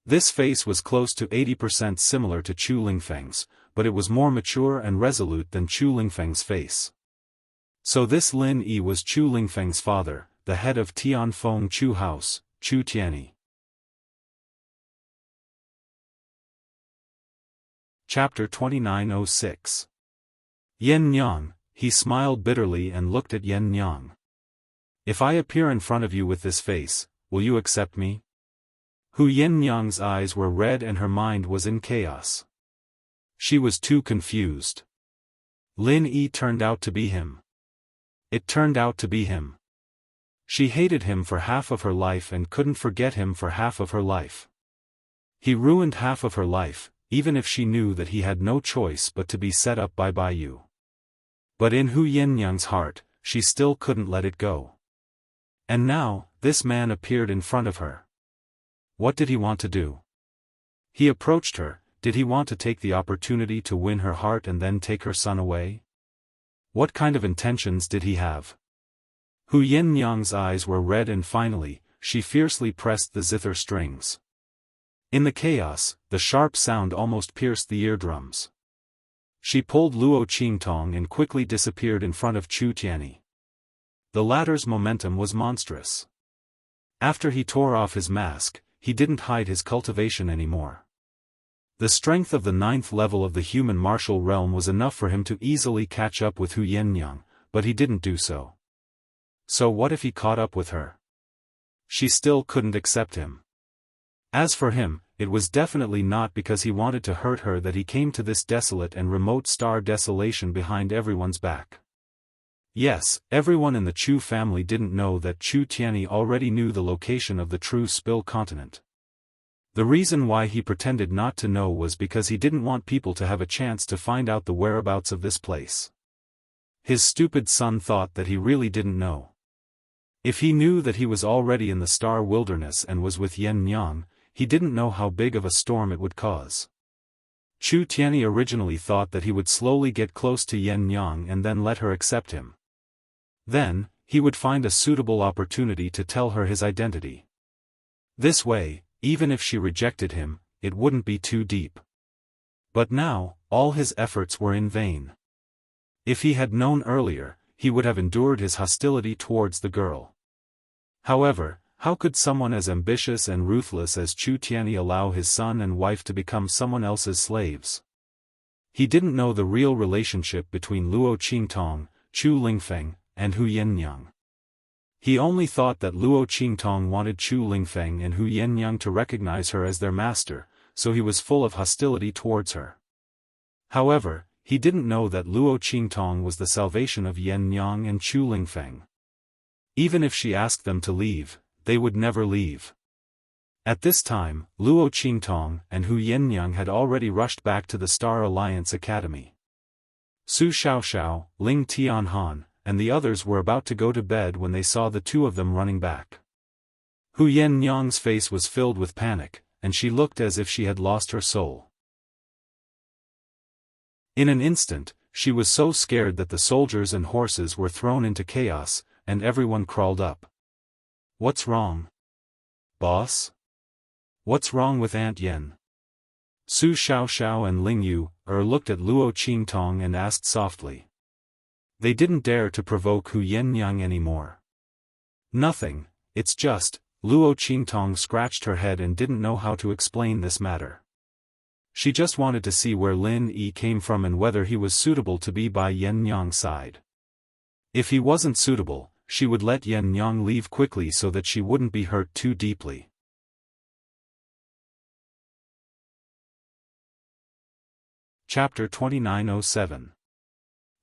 This face was close to 80% similar to Chu Lingfeng's, but it was more mature and resolute than Chu Lingfeng's face. So this Lin Yi was Chu Lingfeng's father, the head of Tianfeng Chu House, Chu Tianyi. Chapter 2906. Yen Yang, he smiled bitterly and looked at Yen Yang. If I appear in front of you with this face, will you accept me? Hu Yen Yang's eyes were red and her mind was in chaos. She was too confused. Lin Yi turned out to be him. It turned out to be him. She hated him for half of her life and couldn't forget him for half of her life. He ruined half of her life, even if she knew that he had no choice but to be set up by Baiyu. But in Hu Yenyang's heart, she still couldn't let it go. And now, this man appeared in front of her. What did he want to do? He approached her. Did he want to take the opportunity to win her heart and then take her son away? What kind of intentions did he have? Hu Yenyang's eyes were red and finally, she fiercely pressed the zither strings. In the chaos, the sharp sound almost pierced the eardrums. She pulled Luo Qingtong and quickly disappeared in front of Chu Tianyi. The latter's momentum was monstrous. After he tore off his mask, he didn't hide his cultivation anymore. The strength of the 9th level of the human martial realm was enough for him to easily catch up with Hu Yenyang, but he didn't do so. So what if he caught up with her? She still couldn't accept him. As for him, it was definitely not because he wanted to hurt her that he came to this desolate and remote star desolation behind everyone's back. Yes, everyone in the Chu family didn't know that Chu Tianyi already knew the location of the true Spill continent. The reason why he pretended not to know was because he didn't want people to have a chance to find out the whereabouts of this place. His stupid son thought that he really didn't know. If he knew that he was already in the star wilderness and was with Yen Yang, he didn't know how big of a storm it would cause. Chu Tianyi originally thought that he would slowly get close to Yen Yang and then let her accept him. Then, he would find a suitable opportunity to tell her his identity. This way, even if she rejected him, it wouldn't be too deep. But now, all his efforts were in vain. If he had known earlier, he would have endured his hostility towards the girl. However, how could someone as ambitious and ruthless as Chu Tianyi allow his son and wife to become someone else's slaves? He didn't know the real relationship between Luo Qingtong, Chu Lingfeng, and Hu Yenyang. He only thought that Luo Qingtong wanted Chu Lingfeng and Hu Yenyang to recognize her as their master, so he was full of hostility towards her. However, he didn't know that Luo Qingtong was the salvation of Yen Yang and Chu Lingfeng. Even if she asked them to leave, they would never leave. At this time, Luo Qingtong and Hu Yenyang had already rushed back to the Star Alliance Academy. Su Xiaoxiao, Ling Tianhan, and the others were about to go to bed when they saw the two of them running back. Hu Yenyang's face was filled with panic, and she looked as if she had lost her soul. In an instant, she was so scared that the soldiers and horses were thrown into chaos, and everyone crawled up. What's wrong? Boss? What's wrong with Aunt Yen? Su Xiaoxiao and Ling Yu looked at Luo Qingtong and asked softly. They didn't dare to provoke Hu Yenyang anymore. Nothing, it's just, Luo Qingtong scratched her head and didn't know how to explain this matter. She just wanted to see where Lin Yi came from and whether he was suitable to be by Yen Yang's side. If he wasn't suitable, she would let Yen Yang leave quickly so that she wouldn't be hurt too deeply. Chapter 2907.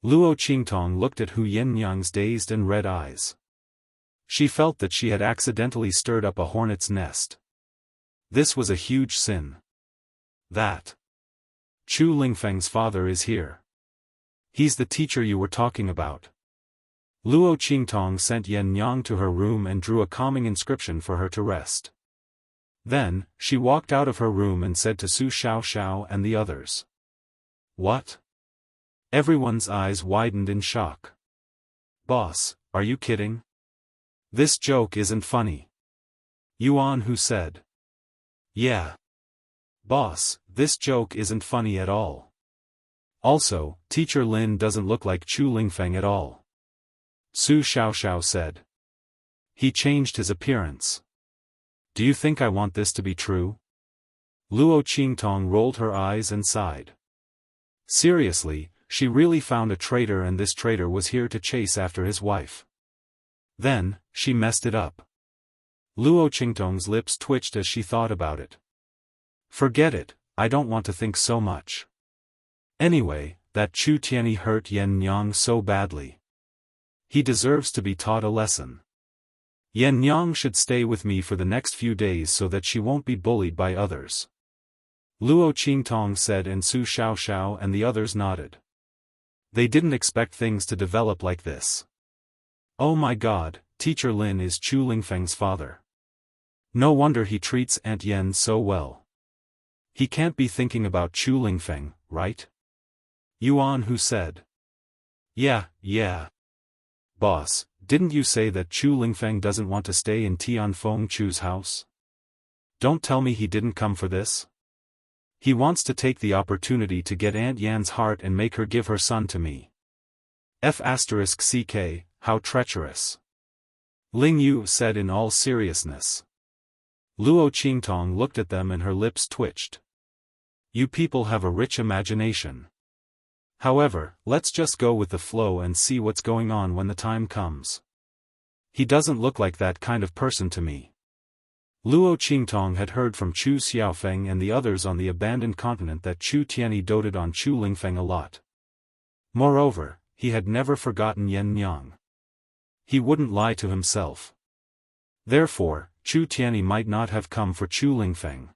Luo Qingtong looked at Hu Yenyang's dazed and red eyes. She felt that she had accidentally stirred up a hornet's nest. This was a huge sin. That Chu Lingfeng's father is here. He's the teacher you were talking about. Luo Qingtong sent Yen Yang to her room and drew a calming inscription for her to rest. Then, she walked out of her room and said to Su Xiaoxiao and the others. What? Everyone's eyes widened in shock. Boss, are you kidding? This joke isn't funny. Yuan Hu said. Yeah. Boss, this joke isn't funny at all. Also, Teacher Lin doesn't look like Chu Lingfeng at all. Su Xiaoxiao said. He changed his appearance. Do you think I want this to be true? Luo Qingtong rolled her eyes and sighed. Seriously, she really found a traitor and this traitor was here to chase after his wife. Then, she messed it up. Luo Qingtong's lips twitched as she thought about it. Forget it, I don't want to think so much. Anyway, that Chu Tianyi hurt Yen Yang so badly. He deserves to be taught a lesson. Yen Yang should stay with me for the next few days so that she won't be bullied by others. Luo Qingtong said and Su Xiaoxiao and the others nodded. They didn't expect things to develop like this. Oh my god, Teacher Lin is Chu Lingfeng's father. No wonder he treats Aunt Yen so well. He can't be thinking about Chu Lingfeng, right? Yuan Hu said. Yeah. Boss, didn't you say that Chu Lingfeng doesn't want to stay in Tianfeng Chu's house? Don't tell me he didn't come for this. He wants to take the opportunity to get Aunt Yan's heart and make her give her son to me. F***ck, how treacherous. Ling Yu said in all seriousness. Luo Qingtong looked at them and her lips twitched. You people have a rich imagination. However, let's just go with the flow and see what's going on when the time comes. He doesn't look like that kind of person to me. Luo Qingtong had heard from Chu Xiaofeng and the others on the abandoned continent that Chu Tianyi doted on Chu Lingfeng a lot. Moreover, he had never forgotten Yen Nyang. He wouldn't lie to himself. Therefore, Chu Tianyi might not have come for Chu Lingfeng.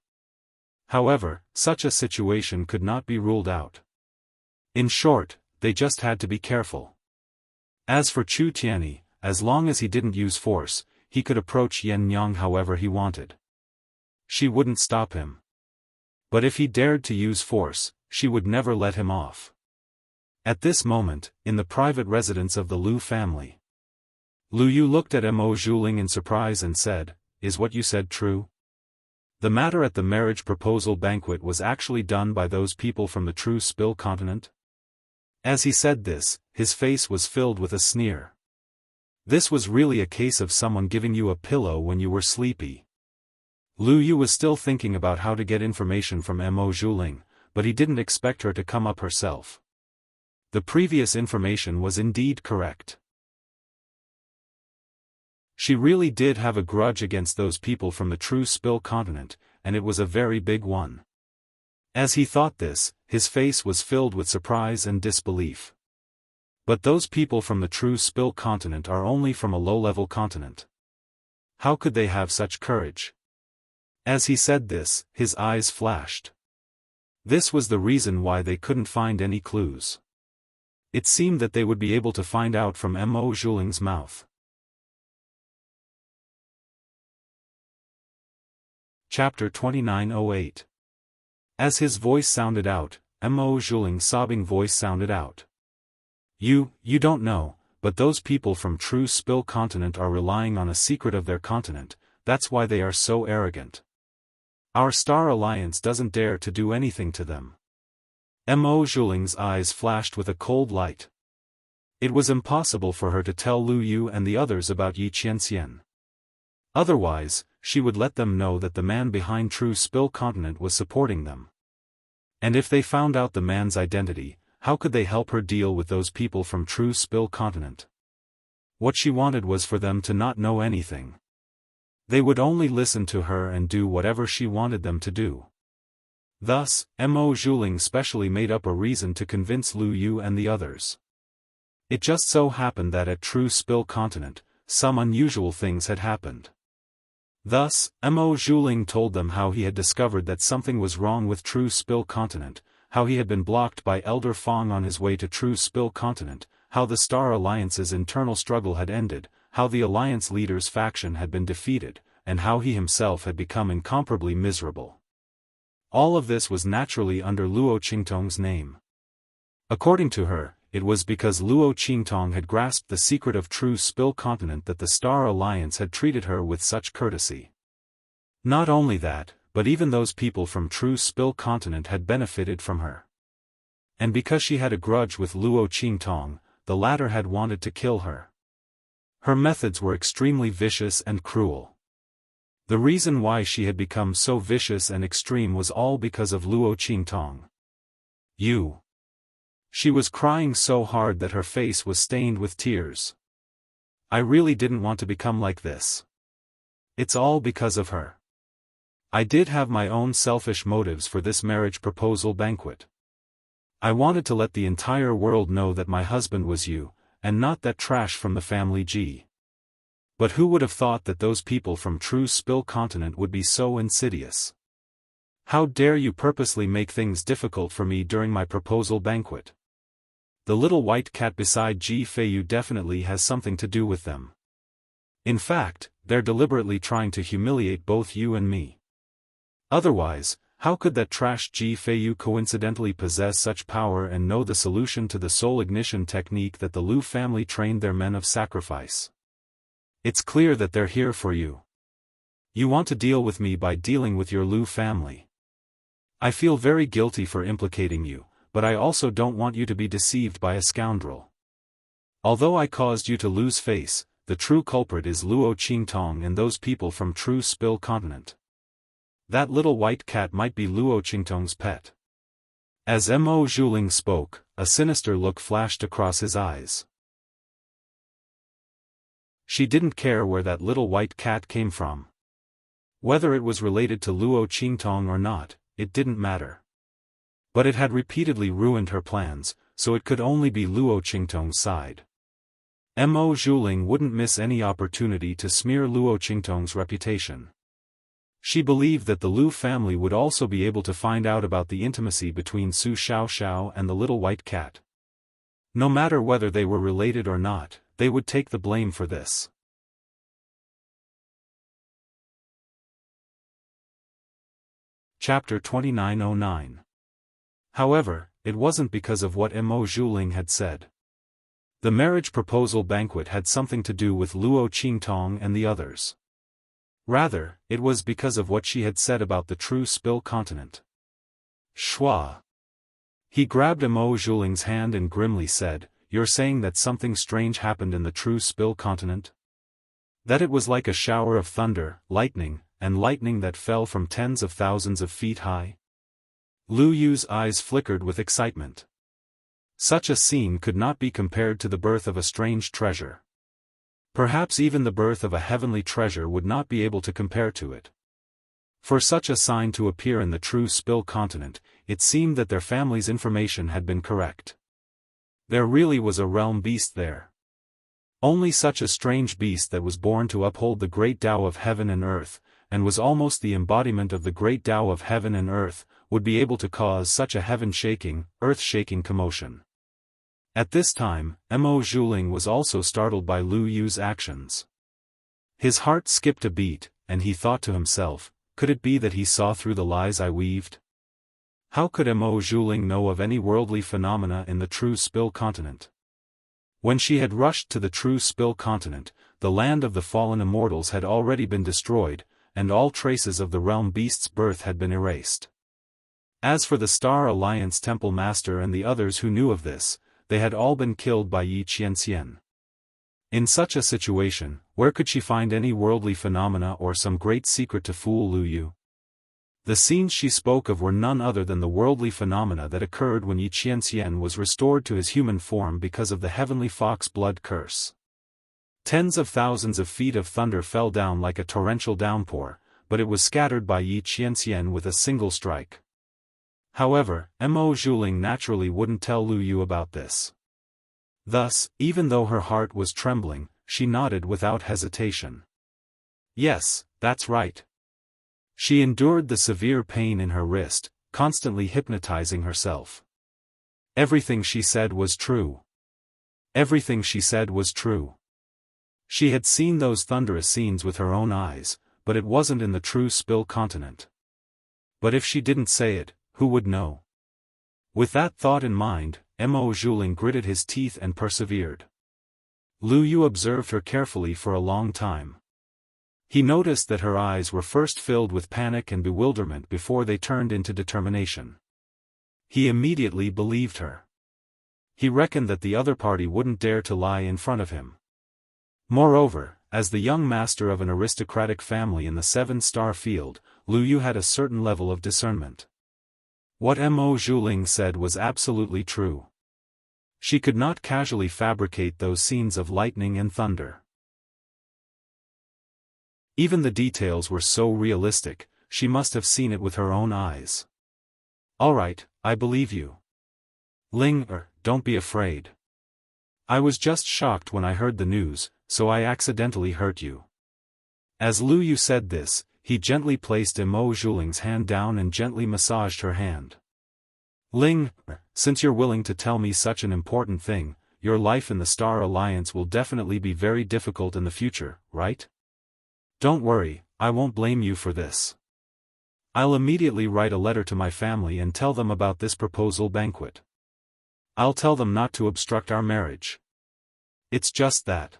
However, such a situation could not be ruled out. In short, they just had to be careful. As for Chu Tianyi, as long as he didn't use force, he could approach Yen Nyang however he wanted. She wouldn't stop him. But if he dared to use force, she would never let him off. At this moment, in the private residence of the Lu family, Lu Yu looked at Mo Zhuling in surprise and said, "Is what you said true?" The matter at the marriage proposal banquet was actually done by those people from the True Spill continent? As he said this, his face was filled with a sneer. This was really a case of someone giving you a pillow when you were sleepy. Lu Yu was still thinking about how to get information from Mo Zhuling, but he didn't expect her to come up herself. The previous information was indeed correct. She really did have a grudge against those people from the True Spill continent, and it was a very big one. As he thought this, his face was filled with surprise and disbelief. But those people from the True Spill continent are only from a low-level continent. How could they have such courage? As he said this, his eyes flashed. This was the reason why they couldn't find any clues. It seemed that they would be able to find out from Mo Zhuling's mouth. Chapter 2908. As his voice sounded out, Mo Zhuling's sobbing voice sounded out. You don't know, but those people from True Spill continent are relying on a secret of their continent, that's why they are so arrogant. Our Star Alliance doesn't dare to do anything to them. Mo Zhuling's eyes flashed with a cold light. It was impossible for her to tell Lu Yu and the others about Yi Qianxian. Otherwise, she would let them know that the man behind True Spill continent was supporting them. And if they found out the man's identity, how could they help her deal with those people from True Spill continent? What she wanted was for them to not know anything. They would only listen to her and do whatever she wanted them to do. Thus, Mo Zhuling specially made up a reason to convince Lu Yu and the others. It just so happened that at True Spill continent, some unusual things had happened. Thus, Mo Zhuling told them how he had discovered that something was wrong with True Spill continent, how he had been blocked by Elder Fong on his way to True Spill continent, how the Star Alliance's internal struggle had ended, how the Alliance leader's faction had been defeated, and how he himself had become incomparably miserable. All of this was naturally under Luo Qingtong's name. According to her, it was because Luo Qingtong had grasped the secret of True Spill continent that the Star Alliance had treated her with such courtesy. Not only that, but even those people from True Spill continent had benefited from her. And because she had a grudge with Luo Qingtong, the latter had wanted to kill her. Her methods were extremely vicious and cruel. The reason why she had become so vicious and extreme was all because of Luo Qingtong. She was crying so hard that her face was stained with tears. I really didn't want to become like this. It's all because of her. I did have my own selfish motives for this marriage proposal banquet. I wanted to let the entire world know that my husband was you, and not that trash from the family G. But who would have thought that those people from True Spill continent would be so insidious? How dare you purposely make things difficult for me during my proposal banquet? The little white cat beside Ji Feiyu definitely has something to do with them. In fact, they're deliberately trying to humiliate both you and me. Otherwise, how could that trash Ji Feiyu coincidentally possess such power and know the solution to the soul ignition technique that the Lu family trained their men of sacrifice? It's clear that they're here for you. You want to deal with me by dealing with your Lu family. I feel very guilty for implicating you, but I also don't want you to be deceived by a scoundrel. Although I caused you to lose face, the true culprit is Luo Qingtong and those people from True Spill continent. That little white cat might be Luo Qingtong's pet. As Mo Zhuling spoke, a sinister look flashed across his eyes. She didn't care where that little white cat came from. Whether it was related to Luo Qingtong or not, it didn't matter. But it had repeatedly ruined her plans, so it could only be Luo Qingtong's side. Mo Zhuling wouldn't miss any opportunity to smear Luo Qingtong's reputation. She believed that the Lu family would also be able to find out about the intimacy between Su Xiaoxiao and the little white cat. No matter whether they were related or not, they would take the blame for this. Chapter 2909. However, it wasn't because of what Mo Zhuling had said. The marriage proposal banquet had something to do with Luo Qingtong and the others. Rather, it was because of what she had said about the true Spill continent. Schwa. He grabbed Mo Zhuling's hand and grimly said, "You're saying that something strange happened in the true Spill continent? That it was like a shower of thunder, lightning, and lightning that fell from tens of thousands of feet high?" Lu Yu's eyes flickered with excitement. Such a scene could not be compared to the birth of a strange treasure. Perhaps even the birth of a heavenly treasure would not be able to compare to it. For such a sign to appear in the true Spill continent, it seemed that their family's information had been correct. There really was a realm beast there. Only such a strange beast that was born to uphold the great Tao of heaven and earth, and was almost the embodiment of the great Tao of heaven and earth, would be able to cause such a heaven-shaking, earth-shaking commotion. At this time, Mo Zhuling was also startled by Lu Yu's actions. His heart skipped a beat, and he thought to himself, could it be that he saw through the lies I weaved? How could Mo Zhuling know of any worldly phenomena in the true Spill continent? When she had rushed to the true Spill continent, the land of the fallen immortals had already been destroyed, and all traces of the realm beast's birth had been erased. As for the Star Alliance Temple Master and the others who knew of this, they had all been killed by Yi Qianxian. In such a situation, where could she find any worldly phenomena or some great secret to fool Lu Yu? The scenes she spoke of were none other than the worldly phenomena that occurred when Yi Qianxian was restored to his human form because of the heavenly fox blood curse. Tens of thousands of feet of thunder fell down like a torrential downpour, but it was scattered by Yi Qianxian with a single strike. However, Mo Zhuling naturally wouldn't tell Lu Yu about this. Thus, even though her heart was trembling, she nodded without hesitation. Yes, that's right. She endured the severe pain in her wrist, constantly hypnotizing herself. Everything she said was true. Everything she said was true. She had seen those thunderous scenes with her own eyes, but it wasn't in the true Spill continent. But if she didn't say it, who would know? With that thought in mind, Mo Zhuling gritted his teeth and persevered. Lu Yu observed her carefully for a long time. He noticed that her eyes were first filled with panic and bewilderment before they turned into determination. He immediately believed her. He reckoned that the other party wouldn't dare to lie in front of him. Moreover, as the young master of an aristocratic family in the 7-star field, Lu Yu had a certain level of discernment. What Mo Zhuling said was absolutely true. She could not casually fabricate those scenes of lightning and thunder. Even the details were so realistic, she must have seen it with her own eyes. All right, I believe you. Ling, don't be afraid. I was just shocked when I heard the news, so I accidentally hurt you. As Lu Yu said this, he gently placed Mo Zhuling's hand down and gently massaged her hand. Ling, since you're willing to tell me such an important thing, your life in the Star Alliance will definitely be very difficult in the future, right? Don't worry, I won't blame you for this. I'll immediately write a letter to my family and tell them about this proposal banquet. I'll tell them not to obstruct our marriage. It's just that.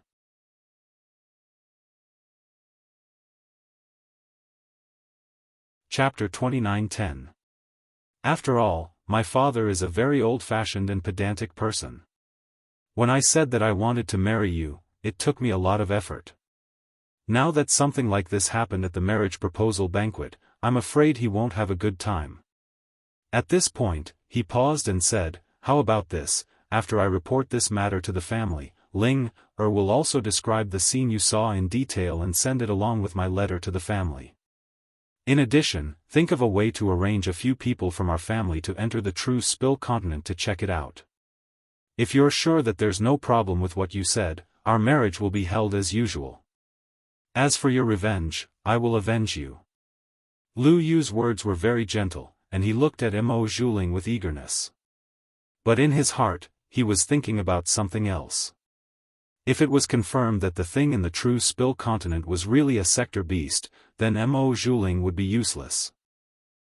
Chapter 2910. After all, my father is a very old-fashioned and pedantic person. When I said that I wanted to marry you, it took me a lot of effort. Now that something like this happened at the marriage proposal banquet, I'm afraid he won't have a good time. At this point, he paused and said, how about this, after I report this matter to the family, Ling, will also describe the scene you saw in detail and send it along with my letter to the family. In addition, think of a way to arrange a few people from our family to enter the true Spill continent to check it out. If you're sure that there's no problem with what you said, our marriage will be held as usual. As for your revenge, I will avenge you. Lu Yu's words were very gentle, and he looked at Mo Zhuling with eagerness. But in his heart, he was thinking about something else. If it was confirmed that the thing in the true Spill continent was really a sector beast, then Mo Zhuling would be useless.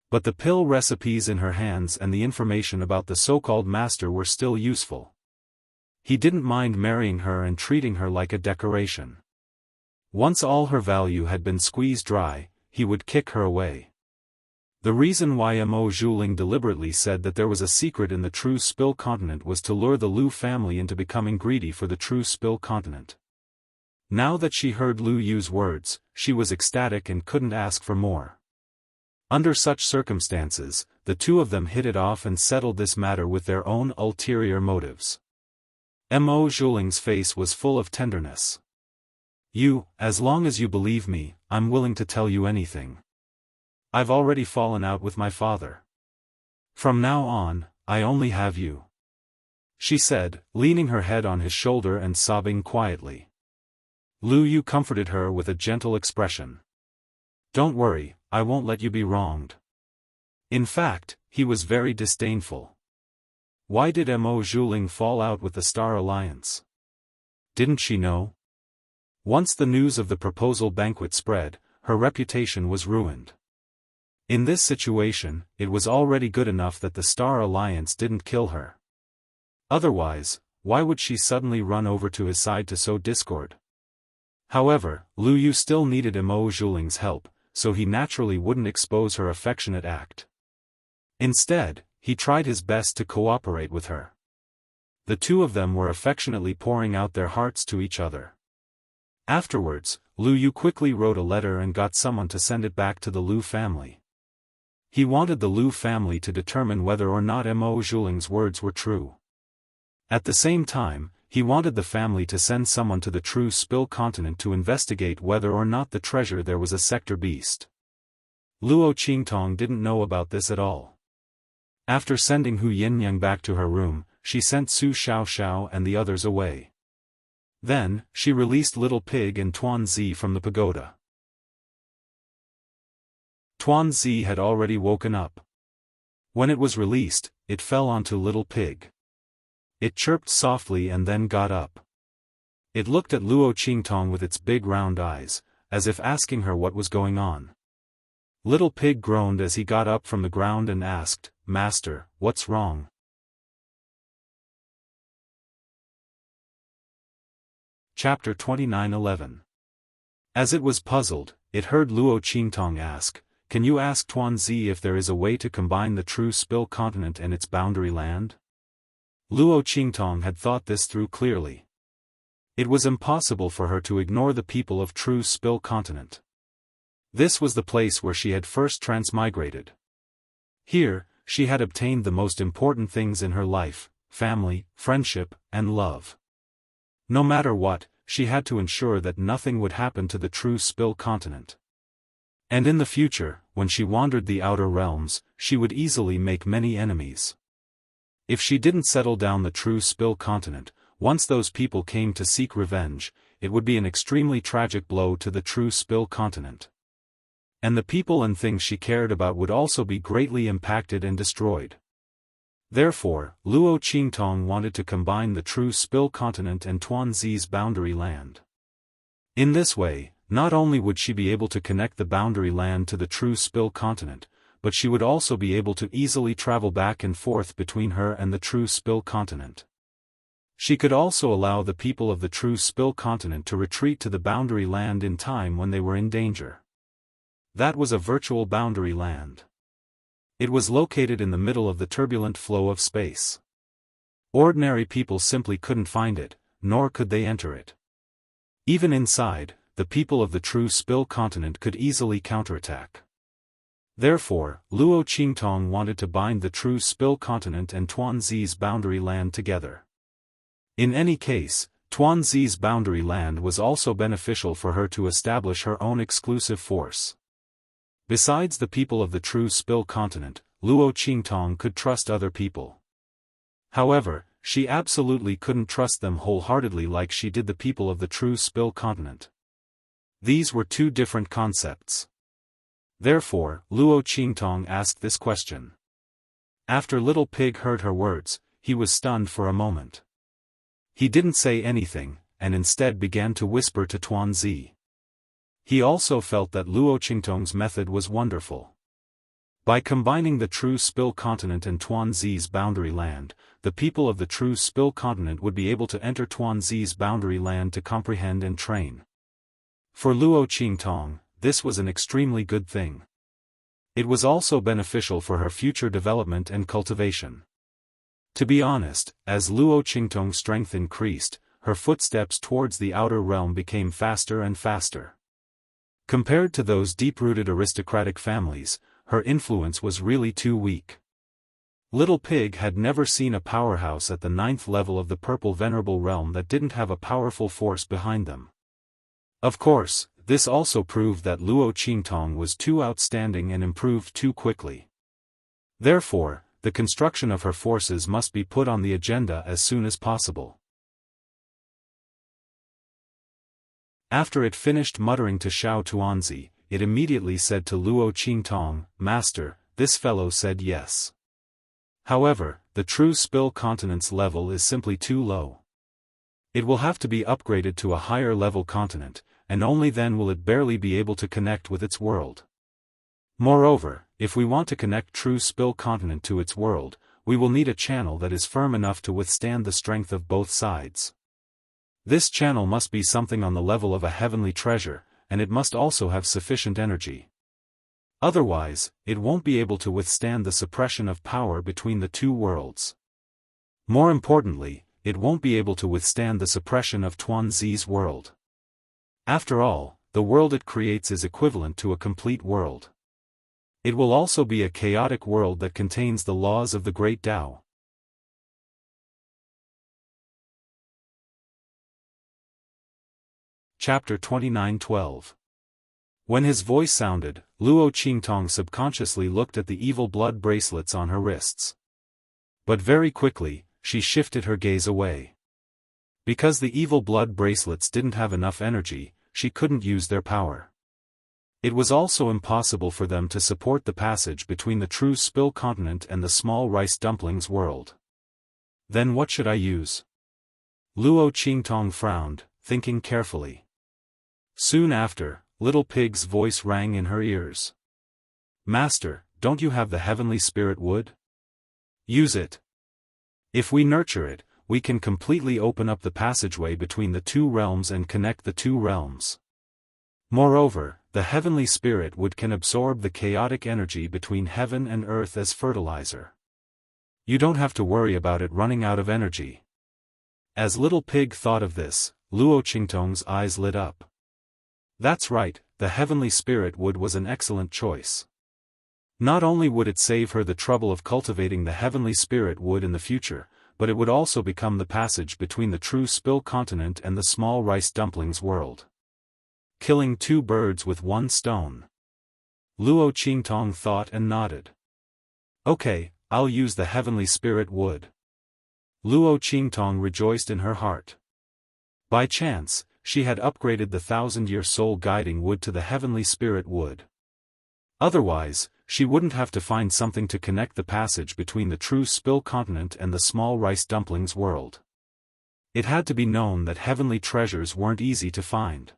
But the pill recipes in her hands and the information about the so-called master were still useful. He didn't mind marrying her and treating her like a decoration. Once all her value had been squeezed dry, he would kick her away. The reason why Mo Zhuling deliberately said that there was a secret in the true Spill continent was to lure the Lu family into becoming greedy for the true Spill continent. Now that she heard Lu Yu's words, she was ecstatic and couldn't ask for more. Under such circumstances, the two of them hit it off and settled this matter with their own ulterior motives. Mo Zhuling's face was full of tenderness. As long as you believe me, I'm willing to tell you anything. I've already fallen out with my father. From now on, I only have you. She said, leaning her head on his shoulder and sobbing quietly. Lu Yu comforted her with a gentle expression. Don't worry, I won't let you be wronged. In fact, he was very disdainful. Why did Mo Zhuling fall out with the Star Alliance? Didn't she know? Once the news of the proposal banquet spread, her reputation was ruined. In this situation, it was already good enough that the Star Alliance didn't kill her. Otherwise, why would she suddenly run over to his side to sow discord? However, Lu Yu still needed Mo Zhuling's help, so he naturally wouldn't expose her affectionate act. Instead, he tried his best to cooperate with her. The two of them were affectionately pouring out their hearts to each other. Afterwards, Lu Yu quickly wrote a letter and got someone to send it back to the Lu family. He wanted the Lu family to determine whether or not Mo Zhuling's words were true. At the same time, he wanted the family to send someone to the true Spill continent to investigate whether or not the treasure there was a sector beast. Luo Qingtong didn't know about this at all. After sending Hu Yinyang back to her room, she sent Su Xiaoxiao and the others away. Then, she released Little Pig and Tuan Zi from the pagoda. Tuan Zi had already woken up. When it was released, it fell onto Little Pig. It chirped softly and then got up. It looked at Luo Qingtong with its big round eyes, as if asking her what was going on. Little Pig groaned as he got up from the ground and asked, "Master, what's wrong?" Chapter 29:11. As it was puzzled, it heard Luo Qingtong ask, "Can you ask Tuan Zi if there is a way to combine the true Spill continent and its boundary land?" Luo Qingtong had thought this through clearly. It was impossible for her to ignore the people of true Spill continent. This was the place where she had first transmigrated. Here, she had obtained the most important things in her life: family, friendship, and love. No matter what, she had to ensure that nothing would happen to the true Spill continent. And in the future, when she wandered the outer realms, she would easily make many enemies. If she didn't settle down the true Spill continent, once those people came to seek revenge, it would be an extremely tragic blow to the true Spill continent. And the people and things she cared about would also be greatly impacted and destroyed. Therefore, Luo Qingtong wanted to combine the true Spill continent and Tuan Zi's boundary land. In this way, not only would she be able to connect the boundary land to the true Spill continent, but she would also be able to easily travel back and forth between her and the true Spill continent. She could also allow the people of the true Spill continent to retreat to the boundary land in time when they were in danger. That was a virtual boundary land. It was located in the middle of the turbulent flow of space. Ordinary people simply couldn't find it, nor could they enter it. Even inside, the people of the true Spill continent could easily counterattack. Therefore, Luo Qingtong wanted to bind the true Spill continent and Tuan Zi's boundary land together. In any case, Tuan Zi's boundary land was also beneficial for her to establish her own exclusive force. Besides the people of the true Spill continent, Luo Qingtong could trust other people. However, she absolutely couldn't trust them wholeheartedly like she did the people of the true Spill continent. These were two different concepts. Therefore, Luo Qingtong asked this question. After Little Pig heard her words, he was stunned for a moment. He didn't say anything, and instead began to whisper to Tuanzi. He also felt that Luo Qingtong's method was wonderful. By combining the true Spill continent and Tuanzi's boundary land, the people of the true Spill continent would be able to enter Tuanzi's boundary land to comprehend and train. For Luo Qingtong, this was an extremely good thing. It was also beneficial for her future development and cultivation. To be honest, as Luo Qingtong's strength increased, her footsteps towards the outer realm became faster and faster. Compared to those deep-rooted aristocratic families, her influence was really too weak. Little Pig had never seen a powerhouse at the 9th level of the Purple Venerable Realm that didn't have a powerful force behind them. Of course, this also proved that Luo Qingtong was too outstanding and improved too quickly. Therefore, the construction of her forces must be put on the agenda as soon as possible. After it finished muttering to Xiao Tuanzi, it immediately said to Luo Qingtong, "Master, this fellow said yes. However, the true Spill continent's level is simply too low. It will have to be upgraded to a higher level continent, and only then will it barely be able to connect with its world. Moreover, if we want to connect true Spill continent to its world, we will need a channel that is firm enough to withstand the strength of both sides. This channel must be something on the level of a heavenly treasure, and it must also have sufficient energy. Otherwise, it won't be able to withstand the suppression of power between the two worlds. More importantly, it won't be able to withstand the suppression of Tuanzi's world. After all, the world it creates is equivalent to a complete world. It will also be a chaotic world that contains the laws of the Great Tao. Chapter 29:12. When his voice sounded, Luo Qingtong subconsciously looked at the evil blood bracelets on her wrists. But very quickly, she shifted her gaze away. Because the evil blood bracelets didn't have enough energy, she couldn't use their power. It was also impossible for them to support the passage between the true Spill continent and the small rice dumplings world. Then what should I use? Luo Qingtong frowned, thinking carefully. Soon after, Little Pig's voice rang in her ears. "Master, don't you have the heavenly spirit wood? Use it. If we nurture it, we can completely open up the passageway between the two realms and connect the two realms. Moreover, the heavenly spirit wood can absorb the chaotic energy between heaven and earth as fertilizer. You don't have to worry about it running out of energy." As Little Pig thought of this, Luo Qingtong's eyes lit up. That's right, the heavenly spirit wood was an excellent choice. Not only would it save her the trouble of cultivating the heavenly spirit wood in the future, but it would also become the passage between the true Spill continent and the small rice dumplings world. Killing two birds with one stone. Luo Qingtong thought and nodded. Okay, I'll use the heavenly spirit wood. Luo Qingtong rejoiced in her heart. By chance, she had upgraded the 1,000-year soul guiding wood to the heavenly spirit wood. Otherwise, she wouldn't have to find something to connect the passage between the true Spill continent and the small rice dumplings world. It had to be known that heavenly treasures weren't easy to find.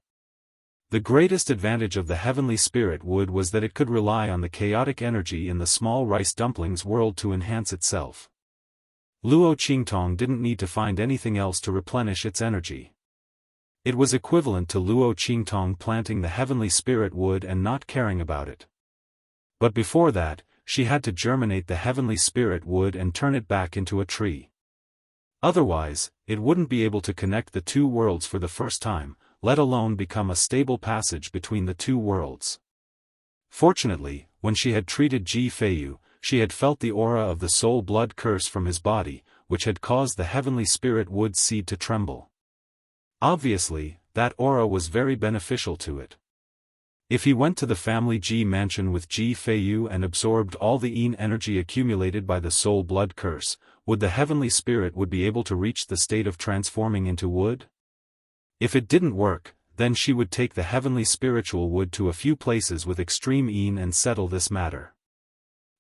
The greatest advantage of the heavenly spirit wood was that it could rely on the chaotic energy in the small rice dumplings world to enhance itself. Luo Qingtong didn't need to find anything else to replenish its energy. It was equivalent to Luo Qingtong planting the heavenly spirit wood and not caring about it. But before that, she had to germinate the heavenly spirit wood and turn it back into a tree. Otherwise, it wouldn't be able to connect the two worlds for the first time, let alone become a stable passage between the two worlds. Fortunately, when she had treated Ji Feiyu, she had felt the aura of the soul blood curse from his body, which had caused the heavenly spirit wood seed to tremble. Obviously, that aura was very beneficial to it. If he went to the family Ji mansion with Ji Feiyu and absorbed all the Yin energy accumulated by the soul blood curse, would the heavenly spirit would be able to reach the state of transforming into wood? If it didn't work, then she would take the heavenly spiritual wood to a few places with extreme Yin and settle this matter.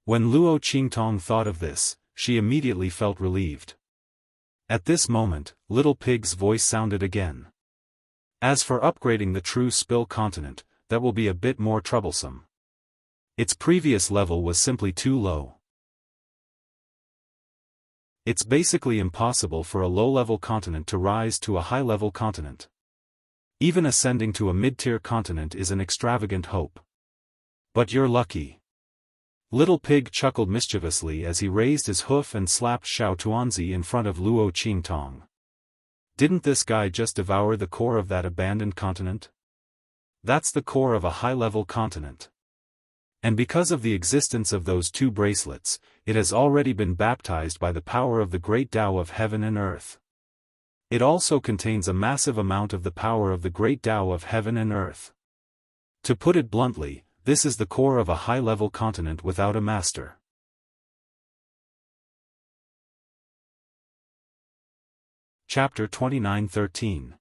When Luo Qingtong thought of this, she immediately felt relieved. At this moment, Little Pig's voice sounded again. As for upgrading the true Spill continent, that will be a bit more troublesome. Its previous level was simply too low. It's basically impossible for a low-level continent to rise to a high-level continent. Even ascending to a mid-tier continent is an extravagant hope. But you're lucky. Little Pig chuckled mischievously as he raised his hoof and slapped Xiao Tuanzi in front of Luo Qingtong. Didn't this guy just devour the core of that abandoned continent? That's the core of a high-level continent. And because of the existence of those two bracelets, it has already been baptized by the power of the great Tao of heaven and earth. It also contains a massive amount of the power of the great Tao of heaven and earth. To put it bluntly, this is the core of a high-level continent without a master. Chapter 29:13.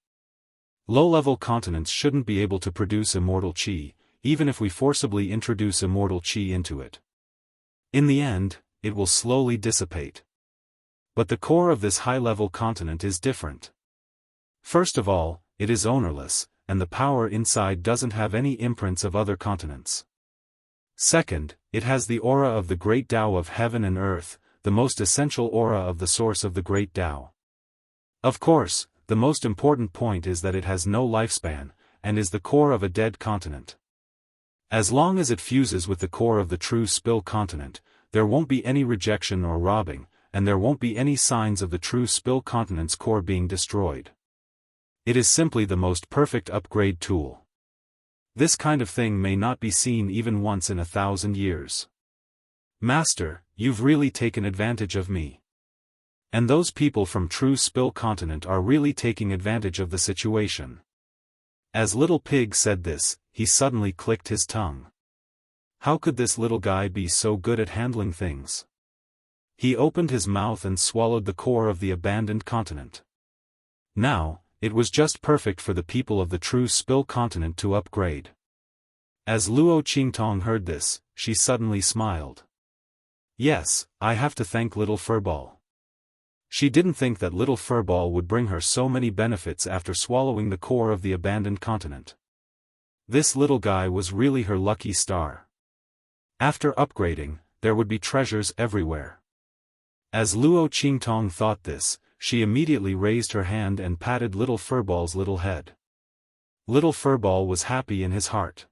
Low-level continents shouldn't be able to produce immortal qi, even if we forcibly introduce immortal qi into it. In the end, it will slowly dissipate. But the core of this high-level continent is different. First of all, it is ownerless, and the power inside doesn't have any imprints of other continents. Second, it has the aura of the great Tao of heaven and earth, the most essential aura of the source of the great Tao. Of course, the most important point is that it has no lifespan, and is the core of a dead continent. As long as it fuses with the core of the true Spill continent, there won't be any rejection or robbing, and there won't be any signs of the true Spill continent's core being destroyed. It is simply the most perfect upgrade tool. This kind of thing may not be seen even once in 1,000 years. Master, you've really taken advantage of me. And those people from True Spill Continent are really taking advantage of the situation. As Little Pig said this, he suddenly clicked his tongue. How could this little guy be so good at handling things? He opened his mouth and swallowed the core of the abandoned continent. Now, it was just perfect for the people of the True Spill Continent to upgrade. As Luo Qingtong heard this, she suddenly smiled. Yes, I have to thank Little Furball. She didn't think that Little Furball would bring her so many benefits after swallowing the core of the abandoned continent. This little guy was really her lucky star. After upgrading, there would be treasures everywhere. As Luo Qingtong thought this, she immediately raised her hand and patted Little Furball's little head. Little Furball was happy in his heart.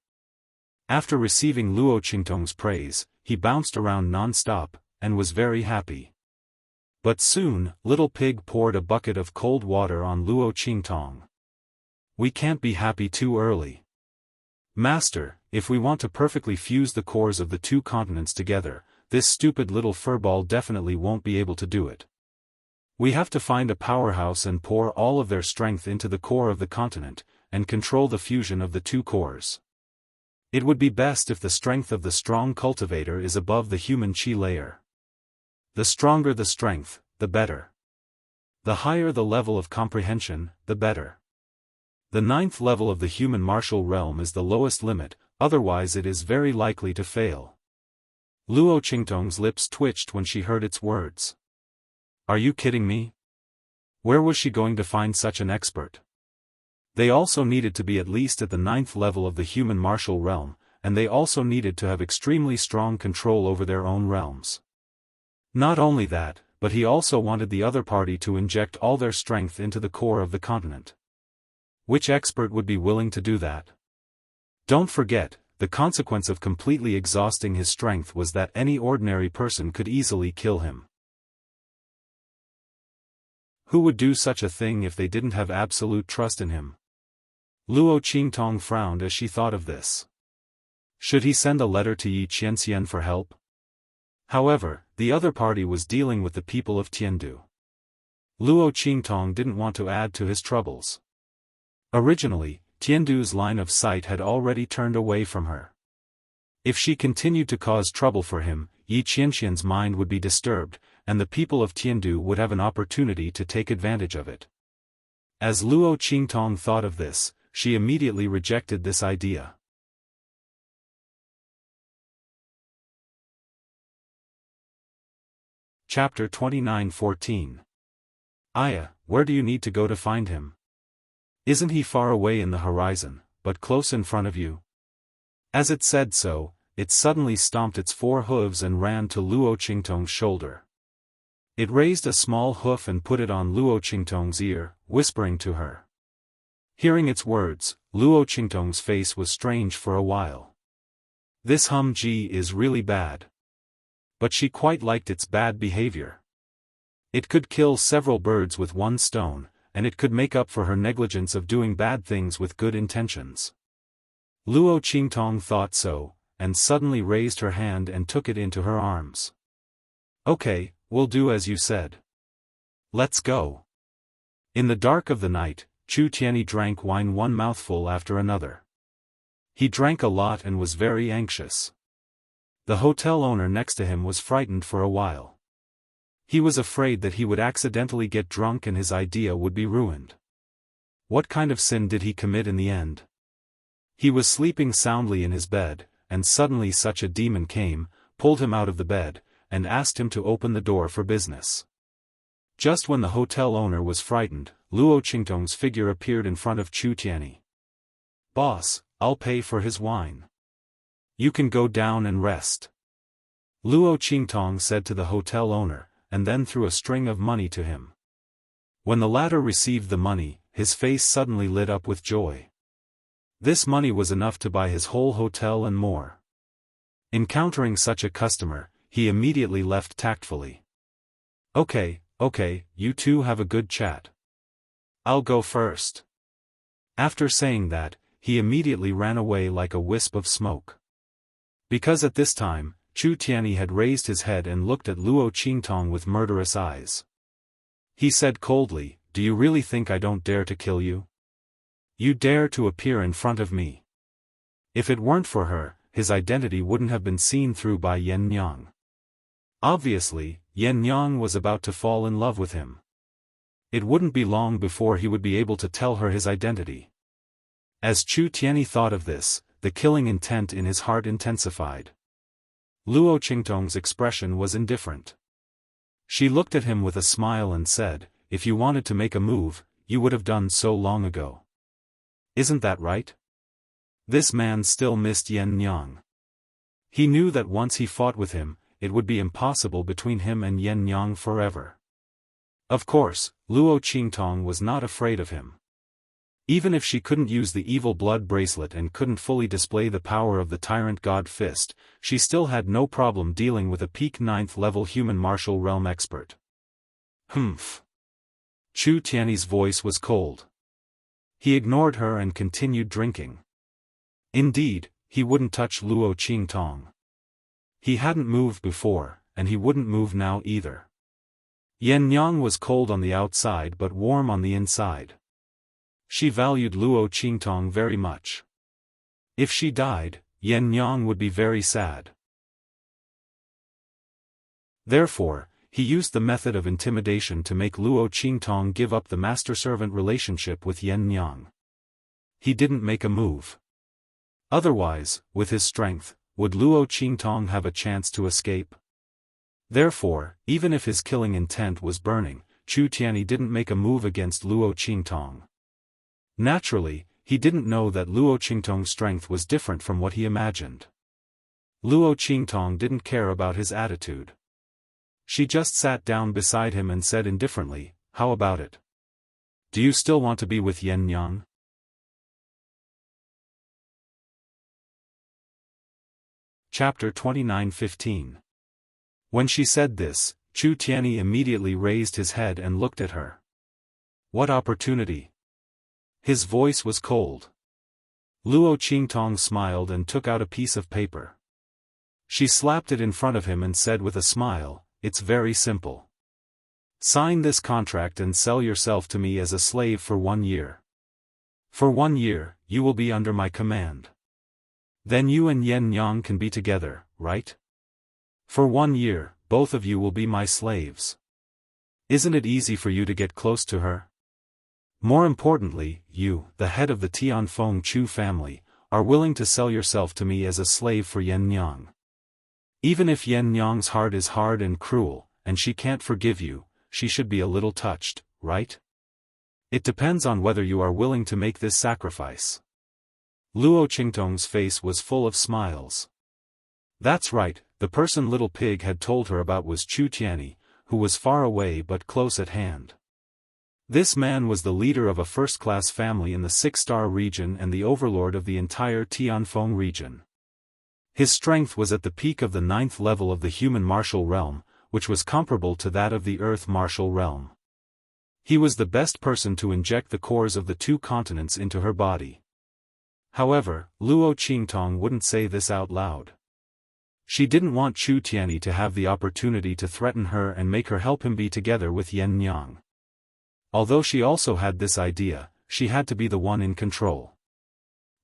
After receiving Luo Qingtong's praise, he bounced around non-stop, and was very happy. But soon, Little Pig poured a bucket of cold water on Luo Qingtong. We can't be happy too early. Master, if we want to perfectly fuse the cores of the two continents together, this stupid Little Furball definitely won't be able to do it. We have to find a powerhouse and pour all of their strength into the core of the continent, and control the fusion of the two cores. It would be best if the strength of the strong cultivator is above the human qi layer. The stronger the strength, the better. The higher the level of comprehension, the better. The 9th level of the human martial realm is the lowest limit, otherwise it is very likely to fail. Luo Qingtong's lips twitched when she heard its words. Are you kidding me? Where was she going to find such an expert? They also needed to be at least at the 9th level of the human martial realm, and they also needed to have extremely strong control over their own realms. Not only that, but he also wanted the other party to inject all their strength into the core of the continent. Which expert would be willing to do that? Don't forget, the consequence of completely exhausting his strength was that any ordinary person could easily kill him. Who would do such a thing if they didn't have absolute trust in him? Luo Qingtong frowned as she thought of this. Should he send a letter to Yi Qianxian for help? However, the other party was dealing with the people of Tiandu. Luo Qingtong didn't want to add to his troubles. Originally, Tiandu's line of sight had already turned away from her. If she continued to cause trouble for him, Yi Qianxian's mind would be disturbed, and the people of Tiandu would have an opportunity to take advantage of it. As Luo Qingtong thought of this, she immediately rejected this idea. Chapter 29:14. Aya, where do you need to go to find him? Isn't he far away in the horizon, but close in front of you? As it said so, it suddenly stomped its 4 hooves and ran to Luo Qingtong's shoulder. It raised a small hoof and put it on Luo Qingtong's ear, whispering to her. Hearing its words, Luo Qingtong's face was strange for a while. This Ji is really bad. But she quite liked its bad behavior. It could kill several birds with one stone, and it could make up for her negligence of doing bad things with good intentions. Luo Qingtong thought so, and suddenly raised her hand and took it into her arms. Okay, we'll do as you said. Let's go. In the dark of the night, Chu Tianyi drank wine one mouthful after another. He drank a lot and was very anxious. The hotel owner next to him was frightened for a while. He was afraid that he would accidentally get drunk and his idea would be ruined. What kind of sin did he commit in the end? He was sleeping soundly in his bed, and suddenly such a demon came, pulled him out of the bed, and asked him to open the door for business. Just when the hotel owner was frightened, Luo Qingtong's figure appeared in front of Chu Tianyi. Boss, I'll pay for his wine. You can go down and rest. Luo Qingtong said to the hotel owner, and then threw a string of money to him. When the latter received the money, his face suddenly lit up with joy. This money was enough to buy his whole hotel and more. Encountering such a customer, he immediately left tactfully. Okay, you two have a good chat. I'll go first. After saying that, he immediately ran away like a wisp of smoke. Because at this time, Chu Tianyi had raised his head and looked at Luo Qingtong with murderous eyes. He said coldly, "Do you really think I don't dare to kill you? You dare to appear in front of me." If it weren't for her, his identity wouldn't have been seen through by Yan Nyang. Obviously, Yan Nyang was about to fall in love with him. It wouldn't be long before he would be able to tell her his identity. As Chu Tianyi thought of this, the killing intent in his heart intensified. Luo Qingtong's expression was indifferent. She looked at him with a smile and said, "If you wanted to make a move, you would have done so long ago. Isn't that right?" This man still missed Yan Nyang. He knew that once he fought with him, it would be impossible between him and Yan Nyang forever. Of course, Luo Qingtong was not afraid of him. Even if she couldn't use the evil blood bracelet and couldn't fully display the power of the tyrant god fist, she still had no problem dealing with a peak 9th level human martial realm expert. Humph. Chu Tianyi's voice was cold. He ignored her and continued drinking. Indeed, he wouldn't touch Luo Qingtong. He hadn't moved before, and he wouldn't move now either. Yan Nyang was cold on the outside but warm on the inside. She valued Luo Qingtong very much. If she died, Yan Nyang would be very sad. Therefore, he used the method of intimidation to make Luo Qingtong give up the master-servant relationship with Yan Nyang. He didn't make a move. Otherwise, with his strength, would Luo Qingtong have a chance to escape? Therefore, even if his killing intent was burning, Chu Tianyi didn't make a move against Luo Qingtong. Naturally, he didn't know that Luo Qingtong's strength was different from what he imagined. Luo Qingtong didn't care about his attitude. She just sat down beside him and said indifferently, "How about it? Do you still want to be with Yan Nyang?" Chapter 29:15. When she said this, Chu Tianyi immediately raised his head and looked at her. What opportunity? His voice was cold. Luo Qingtong smiled and took out a piece of paper. She slapped it in front of him and said with a smile, "It's very simple. Sign this contract and sell yourself to me as a slave for 1 year. For 1 year, you will be under my command. Then you and Yen Yang can be together, right? For 1 year, both of you will be my slaves. Isn't it easy for you to get close to her? More importantly, you, the head of the Tianfeng Chu family, are willing to sell yourself to me as a slave for Yen Yang. Even if Yen Yang's heart is hard and cruel, and she can't forgive you, she should be a little touched, right? It depends on whether you are willing to make this sacrifice. Luo Qingtong's face was full of smiles. That's right, the person Little Pig had told her about was Chu Tianyi, who was far away but close at hand. This man was the leader of a first-class family in the 6-star region and the overlord of the entire Tianfeng region. His strength was at the peak of the 9th level of the human martial realm, which was comparable to that of the earth martial realm. He was the best person to inject the cores of the 2 continents into her body. However, Luo Qingtong wouldn't say this out loud. She didn't want Chu Tianyi to have the opportunity to threaten her and make her help him be together with Yen Yang. Although she also had this idea, she had to be the one in control.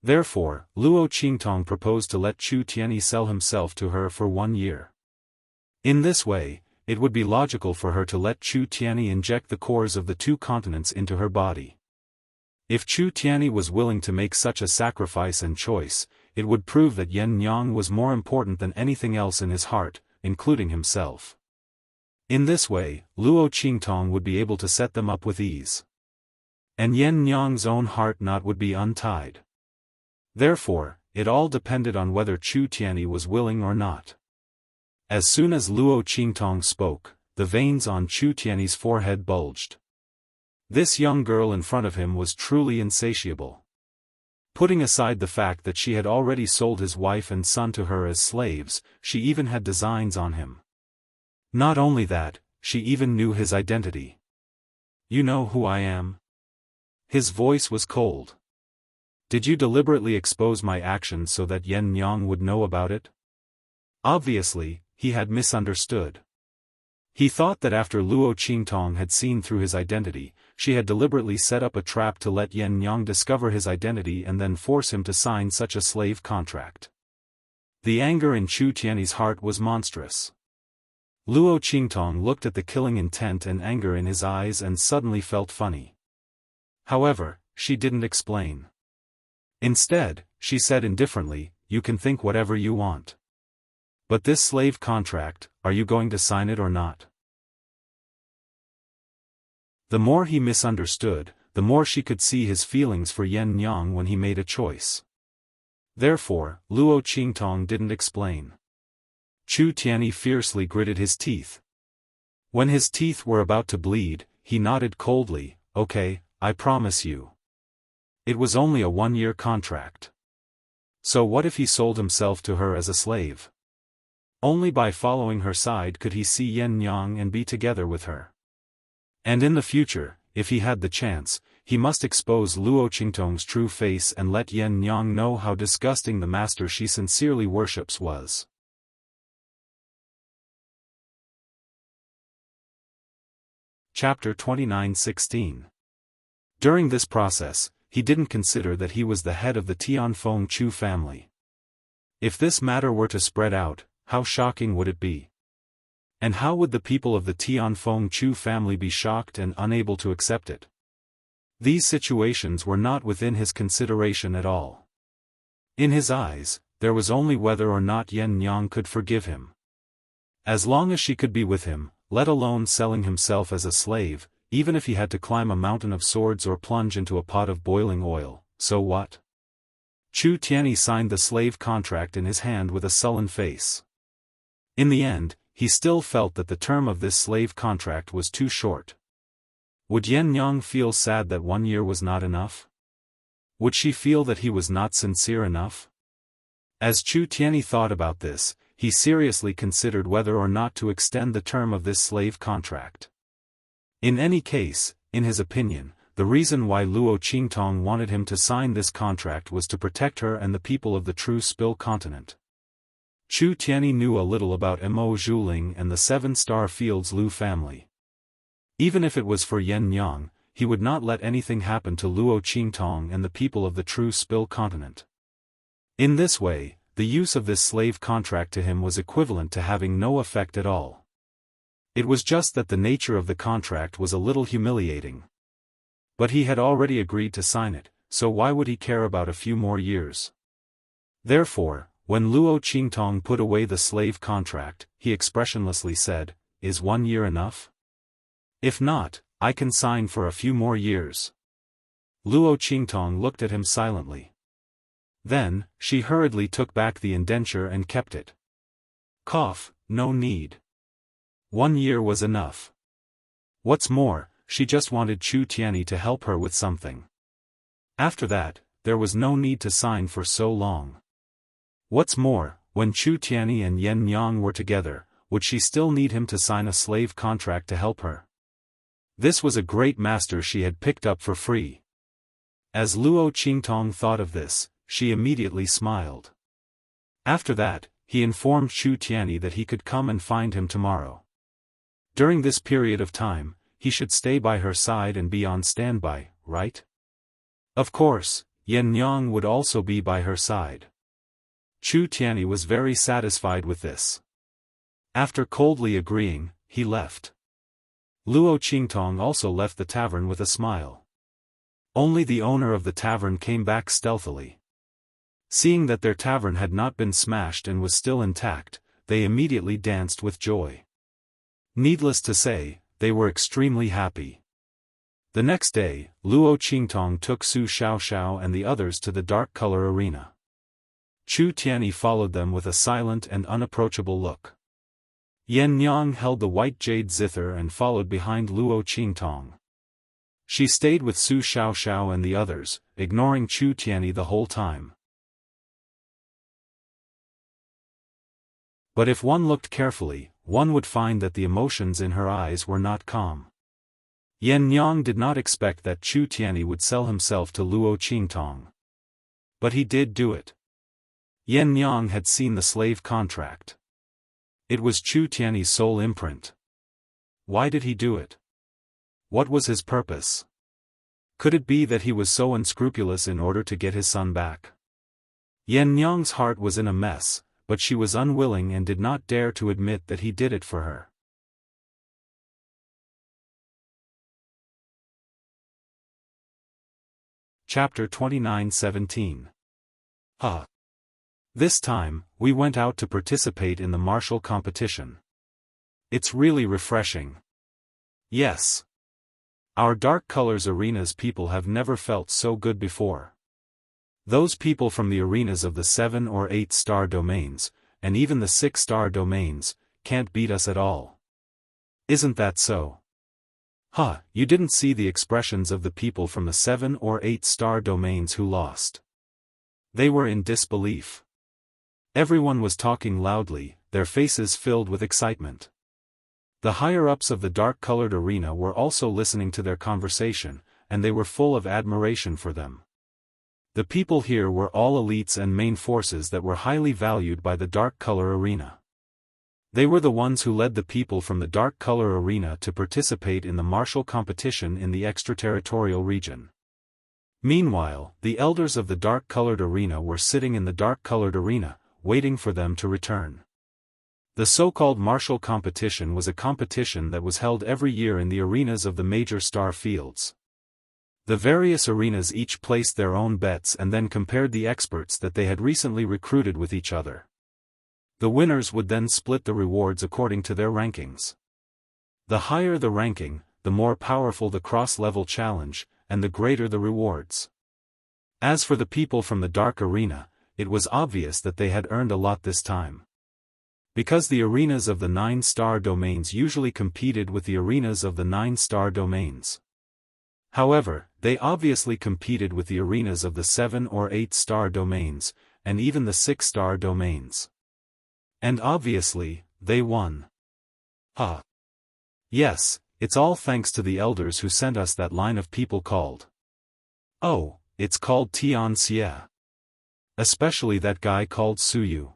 Therefore, Luo Qingtong proposed to let Chu Tianyi sell himself to her for 1 year. In this way, it would be logical for her to let Chu Tianyi inject the cores of the 2 continents into her body. If Chu Tianyi was willing to make such a sacrifice and choice, it would prove that Yen Yang was more important than anything else in his heart, including himself. In this way, Luo Qingtong would be able to set them up with ease. And Yen Yang's own heart knot would be untied. Therefore, it all depended on whether Chu Tianyi was willing or not. As soon as Luo Qingtong spoke, the veins on Chu Tianyi's forehead bulged. This young girl in front of him was truly insatiable. Putting aside the fact that she had already sold his wife and son to her as slaves, she even had designs on him. Not only that, she even knew his identity. You know who I am? His voice was cold. Did you deliberately expose my actions so that Yen Yang would know about it? Obviously, he had misunderstood. He thought that after Luo Qingtong had seen through his identity, she had deliberately set up a trap to let Yen Yang discover his identity and then force him to sign such a slave contract. The anger in Chu Tianyi's heart was monstrous. Luo Qingtong looked at the killing intent and anger in his eyes and suddenly felt funny. However, she didn't explain. Instead, she said indifferently, "You can think whatever you want. But this slave contract, are you going to sign it or not?" The more he misunderstood, the more she could see his feelings for Yen Yang when he made a choice. Therefore, Luo Qingtong didn't explain. Chu Tianyi fiercely gritted his teeth. When his teeth were about to bleed, he nodded coldly, "Okay, I promise you." It was only a 1-year contract. So what if he sold himself to her as a slave? Only by following her side could he see Yen Yang and be together with her. And in the future, if he had the chance, he must expose Luo Qingtong's true face and let Yen Yang know how disgusting the master she sincerely worships was. Chapter 29:16. During this process, he didn't consider that he was the head of the Tianfeng Chu family. If this matter were to spread out, how shocking would it be? And how would the people of the Tianfeng Chu family be shocked and unable to accept it? These situations were not within his consideration at all. In his eyes, there was only whether or not Yen Yang could forgive him. As long as she could be with him, let alone selling himself as a slave, even if he had to climb a mountain of swords or plunge into a pot of boiling oil, so what? Chu Tianyi signed the slave contract in his hand with a sullen face. In the end, he still felt that the term of this slave contract was too short. Would Yen Yang feel sad that 1 year was not enough? Would she feel that he was not sincere enough? As Chu Tianyi thought about this, he seriously considered whether or not to extend the term of this slave contract. In any case, in his opinion, the reason why Luo Qingtong wanted him to sign this contract was to protect her and the people of the true Spill continent. Chu Tianyi knew a little about Mo Zhuling and the 7-star Fields Lu family. Even if it was for Yen Yang, he would not let anything happen to Luo Qingtong and the people of the true Spill continent. In this way, the use of this slave contract to him was equivalent to having no effect at all. It was just that the nature of the contract was a little humiliating. But he had already agreed to sign it, so why would he care about a few more years? Therefore, when Luo Qingtong put away the slave contract, he expressionlessly said, "Is 1 year enough? If not, I can sign for a few more years." Luo Qingtong looked at him silently. Then, she hurriedly took back the indenture and kept it. Cough, no need. 1 year was enough. What's more, she just wanted Chu Tianyi to help her with something. After that, there was no need to sign for so long. What's more, when Chu Tianyi and Yen Nyang were together, would she still need him to sign a slave contract to help her? This was a great master she had picked up for free. As Luo Qingtong thought of this, she immediately smiled. After that, he informed Chu Tianyi that he could come and find him tomorrow. During this period of time, he should stay by her side and be on standby, right? Of course, Yen Nyang would also be by her side. Chu Tianyi was very satisfied with this. After coldly agreeing, he left. Luo Qingtong also left the tavern with a smile. Only the owner of the tavern came back stealthily. Seeing that their tavern had not been smashed and was still intact, they immediately danced with joy. Needless to say, they were extremely happy. The next day, Luo Qingtong took Su Xiaoxiao and the others to the dark color arena. Chu Tianyi followed them with a silent and unapproachable look. Yen Nyang held the white jade zither and followed behind Luo Qingtong. She stayed with Su Xiaoxiao and the others, ignoring Chu Tianyi the whole time. But if one looked carefully, one would find that the emotions in her eyes were not calm. Yen Nyang did not expect that Chu Tianyi would sell himself to Luo Qingtong. But he did do it. Yen Nyang had seen the slave contract. It was Chu Tianyi's sole imprint. Why did he do it? What was his purpose? Could it be that he was so unscrupulous in order to get his son back? Yen Nyang's heart was in a mess, but she was unwilling and did not dare to admit that he did it for her. Chapter 29:17. This time, we went out to participate in the martial competition. It's really refreshing. Yes. Our Dark Colors Arena's people have never felt so good before. Those people from the arenas of the 7 or 8 star domains, and even the 6 star domains, can't beat us at all. Isn't that so? You didn't see the expressions of the people from the 7 or 8 star domains who lost. They were in disbelief. Everyone was talking loudly, their faces filled with excitement. The higher-ups of the dark-colored arena were also listening to their conversation, and they were full of admiration for them. The people here were all elites and main forces that were highly valued by the dark color arena. They were the ones who led the people from the dark color arena to participate in the martial competition in the extraterritorial region. Meanwhile, the elders of the dark-colored arena were sitting in the dark-colored arena, waiting for them to return. The so-called martial competition was a competition that was held every year in the arenas of the major star fields. The various arenas each placed their own bets and then compared the experts that they had recently recruited with each other. The winners would then split the rewards according to their rankings. The higher the ranking, the more powerful the cross-level challenge, and the greater the rewards. As for the people from the dark arena, it was obvious that they had earned a lot this time. Because the arenas of the 9-star domains usually competed with the arenas of the 9-star domains. However, they obviously competed with the arenas of the 7 or 8-star domains, and even the 6-star domains. And obviously, they won. Yes, it's all thanks to the elders who sent us that line of people called. Oh, it's called Tian Xie. Especially that guy called Suyu.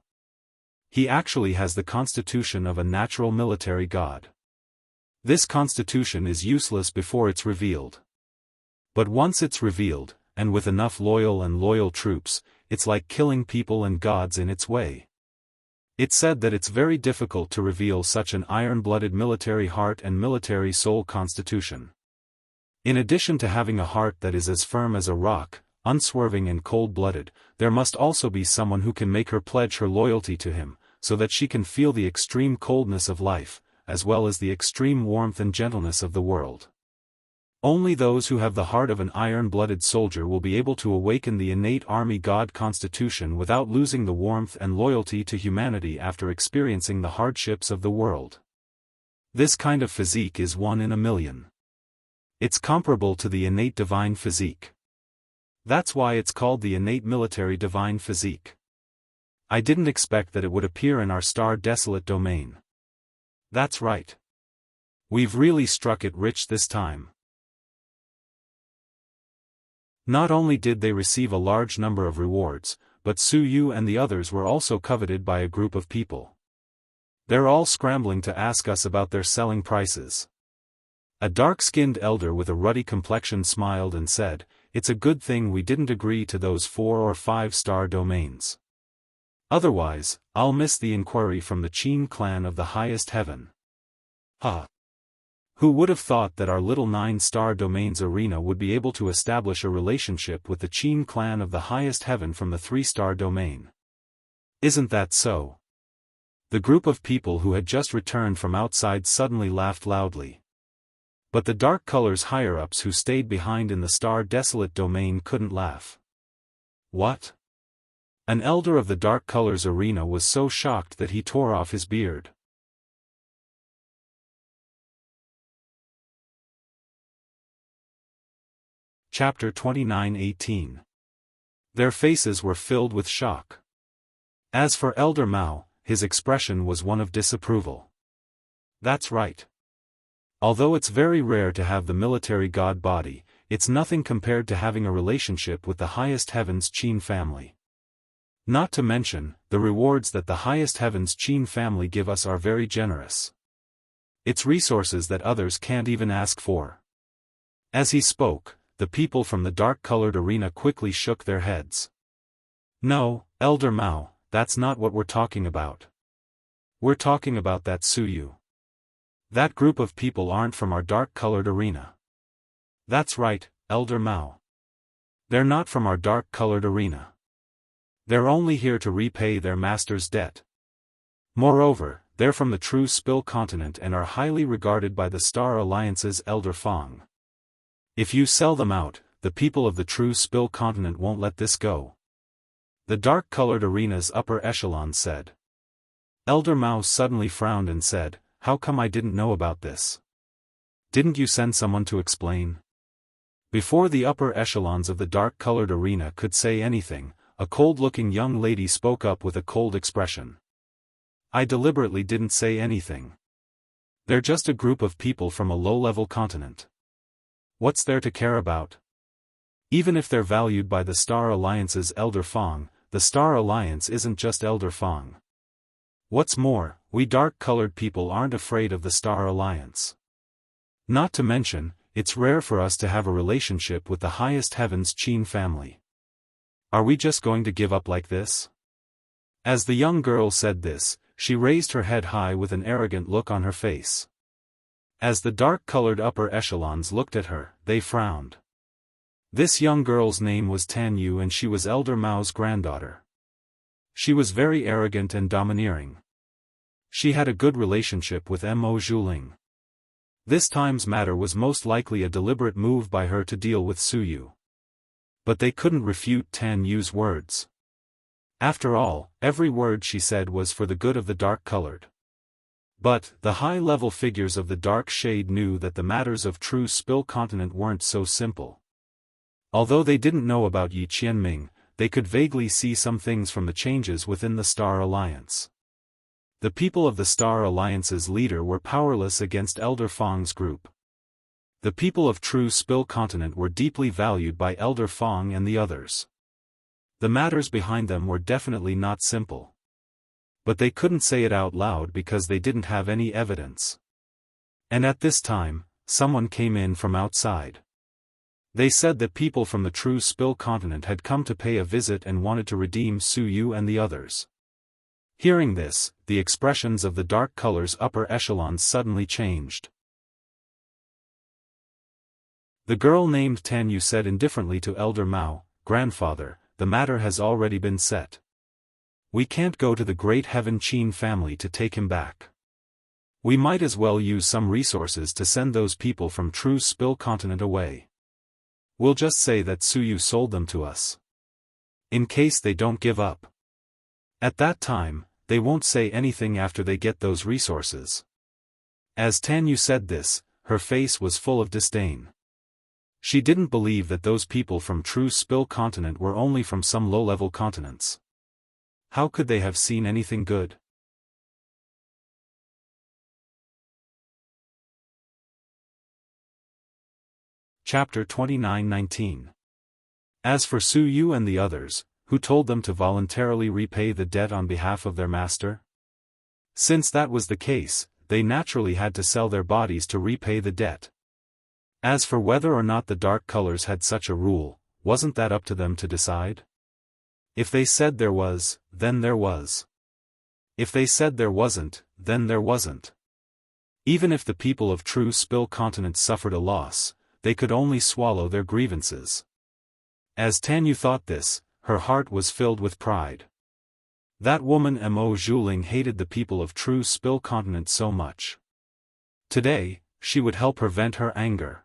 He actually has the constitution of a natural military god. This constitution is useless before it's revealed. But once it's revealed, and with enough loyal troops, it's like killing people and gods in its way. It's said that it's very difficult to reveal such an iron-blooded military heart and military soul constitution. In addition to having a heart that is as firm as a rock, unswerving and cold-blooded, there must also be someone who can make her pledge her loyalty to him, so that she can feel the extreme coldness of life, as well as the extreme warmth and gentleness of the world. Only those who have the heart of an iron-blooded soldier will be able to awaken the innate army god constitution without losing the warmth and loyalty to humanity after experiencing the hardships of the world. This kind of physique is 1 in a million. It's comparable to the innate divine physique. That's why it's called the innate military divine physique. I didn't expect that it would appear in our star desolate domain. That's right. We've really struck it rich this time. Not only did they receive a large number of rewards, but Su Yu and the others were also coveted by a group of people. They're all scrambling to ask us about their selling prices. A dark-skinned elder with a ruddy complexion smiled and said, "It's a good thing we didn't agree to those 4 or 5-star domains. Otherwise, I'll miss the inquiry from the Qin clan of the highest heaven." Ha! Who would have thought that our little 9-star domains arena would be able to establish a relationship with the Qin clan of the highest heaven from the 3-star domain? Isn't that so? The group of people who had just returned from outside suddenly laughed loudly. But the dark colors higher-ups who stayed behind in the star desolate domain couldn't laugh. What? An elder of the dark colors arena was so shocked that he tore off his beard. Chapter 29:18. Their faces were filled with shock. As for Elder Mao, his expression was one of disapproval. That's right. Although it's very rare to have the military god body, it's nothing compared to having a relationship with the highest heavens Qin family. Not to mention, the rewards that the highest heavens Qin family give us are very generous. It's resources that others can't even ask for. As he spoke, the people from the dark-colored arena quickly shook their heads. No, Elder Mao, that's not what we're talking about. We're talking about that Su Yu. That group of people aren't from our dark-colored arena. That's right, Elder Mao. They're not from our dark-colored arena. They're only here to repay their master's debt. Moreover, they're from the True Spill continent and are highly regarded by the Star Alliance's Elder Fang. If you sell them out, the people of the True Spill continent won't let this go. The dark-colored arena's upper echelon said. Elder Mao suddenly frowned and said, "How come I didn't know about this? Didn't you send someone to explain?" Before the upper echelons of the dark-colored arena could say anything, a cold-looking young lady spoke up with a cold expression. "I deliberately didn't say anything. They're just a group of people from a low-level continent. What's there to care about? Even if they're valued by the Star Alliance's Elder Fang, the Star Alliance isn't just Elder Fang. What's more, we dark-colored people aren't afraid of the Star Alliance. Not to mention, it's rare for us to have a relationship with the highest heavens Qin family. Are we just going to give up like this?" As the young girl said this, she raised her head high with an arrogant look on her face. As the dark-colored upper echelons looked at her, they frowned. This young girl's name was Tan Yu and she was Elder Mao's granddaughter. She was very arrogant and domineering. She had a good relationship with Mo Zhuling. This time's matter was most likely a deliberate move by her to deal with Su Yu. But they couldn't refute Tan Yu's words. After all, every word she said was for the good of the dark-colored. But, the high-level figures of the dark shade knew that the matters of True Spill continent weren't so simple. Although they didn't know about Yi Qianming, they could vaguely see some things from the changes within the Star Alliance. The people of the Star Alliance's leader were powerless against Elder Fang's group. The people of True Spill continent were deeply valued by Elder Fang and the others. The matters behind them were definitely not simple. But they couldn't say it out loud because they didn't have any evidence. And at this time, someone came in from outside. They said that people from the true Spill continent had come to pay a visit and wanted to redeem Su Yu and the others. Hearing this, the expressions of the dark color's upper echelons suddenly changed. The girl named Tan Yu said indifferently to Elder Mao, "Grandfather, the matter has already been set. We can't go to the great Heaven Qin family to take him back. We might as well use some resources to send those people from true Spill continent away. We'll just say that Su Yu sold them to us. In case they don't give up. At that time, they won't say anything after they get those resources." As Tan Yu said this, her face was full of disdain. She didn't believe that those people from true Spill continent were only from some low-level continents. How could they have seen anything good? Chapter 29-19. As for Su Yu and the others, who told them to voluntarily repay the debt on behalf of their master? Since that was the case, they naturally had to sell their bodies to repay the debt. As for whether or not the dark colors had such a rule, wasn't that up to them to decide? If they said there was, then there was. If they said there wasn't, then there wasn't. Even if the people of true Spill continent suffered a loss, they could only swallow their grievances. As Tan Yu thought this, her heart was filled with pride. That woman Mo Zhuling hated the people of true Spill continent so much. Today, she would help her vent her anger.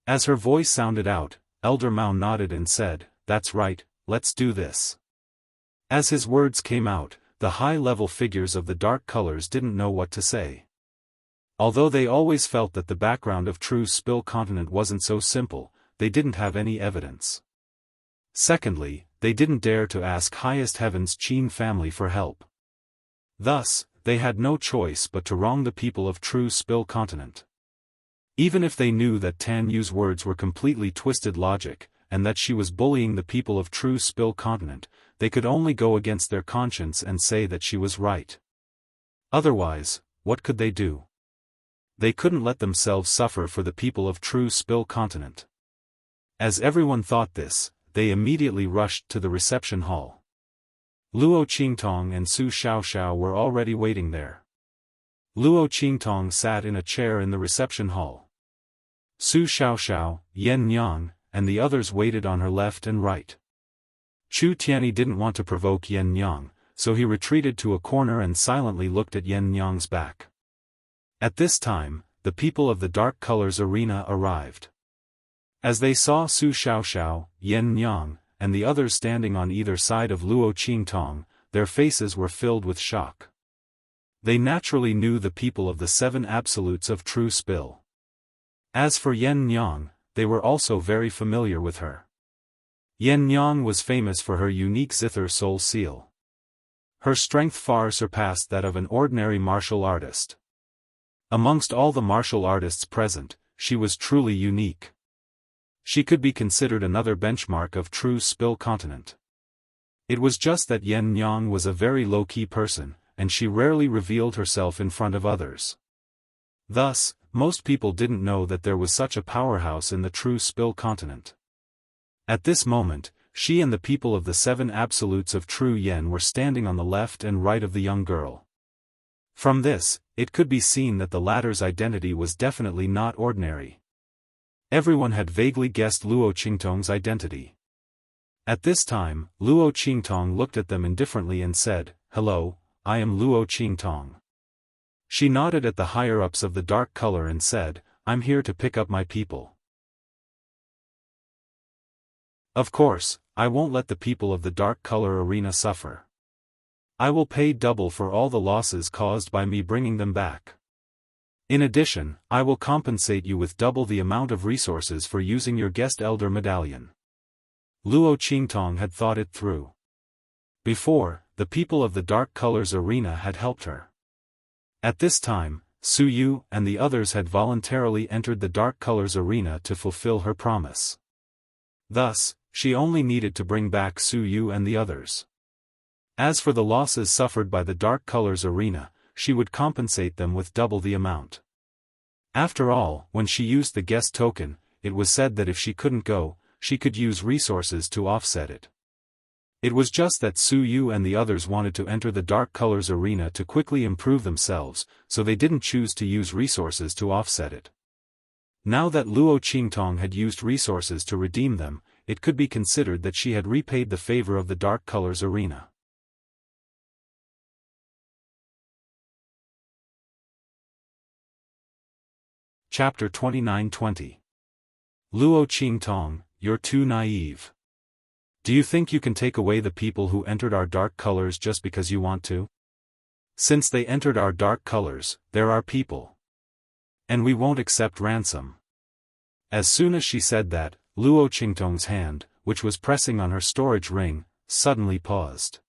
As her voice sounded out, Elder Mao nodded and said, "That's right, let's do this." As his words came out, the high-level figures of the dark colors didn't know what to say. Although they always felt that the background of true Spill continent wasn't so simple, they didn't have any evidence. Secondly, they didn't dare to ask Highest Heaven's Qin family for help. Thus, they had no choice but to wrong the people of true Spill continent. Even if they knew that Tan Yu's words were completely twisted logic, and that she was bullying the people of true Spill continent, they could only go against their conscience and say that she was right. Otherwise, what could they do? They couldn't let themselves suffer for the people of true Spill continent. As everyone thought this, they immediately rushed to the reception hall. Luo Qingtong and Su Xiaoxiao were already waiting there. Luo Qingtong sat in a chair in the reception hall. Su Xiaoxiao, Yen Yang, and the others waited on her left and right. Chu Tianyi didn't want to provoke Yen Yang, so he retreated to a corner and silently looked at Yen Yang's back. At this time, the people of the dark colors arena arrived. As they saw Su Xiaoxiao, Yen Yang, and the others standing on either side of Luo Qingtong, their faces were filled with shock. They naturally knew the people of the 7 absolutes of true Spill. As for Yen Yang, they were also very familiar with her. Yen Yang was famous for her unique Zither soul seal. Her strength far surpassed that of an ordinary martial artist. Amongst all the martial artists present, she was truly unique. She could be considered another benchmark of true Spill continent. It was just that Yen Yang was a very low-key person, and she rarely revealed herself in front of others. Thus, most people didn't know that there was such a powerhouse in the true Spill continent. At this moment, she and the people of the 7 absolutes of true Yen were standing on the left and right of the young girl. From this, it could be seen that the latter's identity was definitely not ordinary. Everyone had vaguely guessed Luo Qingtong's identity. At this time, Luo Qingtong looked at them indifferently and said, "Hello, I am Luo Qingtong." She nodded at the higher-ups of the dark color and said, "I'm here to pick up my people. Of course, I won't let the people of the dark color arena suffer. I will pay double for all the losses caused by me bringing them back. In addition, I will compensate you with double the amount of resources for using your guest elder medallion." Luo Qingtong had thought it through. Before, the people of the dark colors arena had helped her. At this time, Su Yu and the others had voluntarily entered the dark colors arena to fulfill her promise. Thus, she only needed to bring back Su Yu and the others. As for the losses suffered by the dark colors arena, she would compensate them with double the amount. After all, when she used the guest token, it was said that if she couldn't go, she could use resources to offset it. It was just that Su Yu and the others wanted to enter the Dark Colors arena to quickly improve themselves, so they didn't choose to use resources to offset it. Now that Luo Qingtong had used resources to redeem them, it could be considered that she had repaid the favor of the Dark Colors arena. Chapter 29-20. Luo Qingtong, you're too naive. Do you think you can take away the people who entered our dark colors just because you want to? Since they entered our dark colors, they're our people. And we won't accept ransom. As soon as she said that, Luo Qingtong's hand, which was pressing on her storage ring, suddenly paused.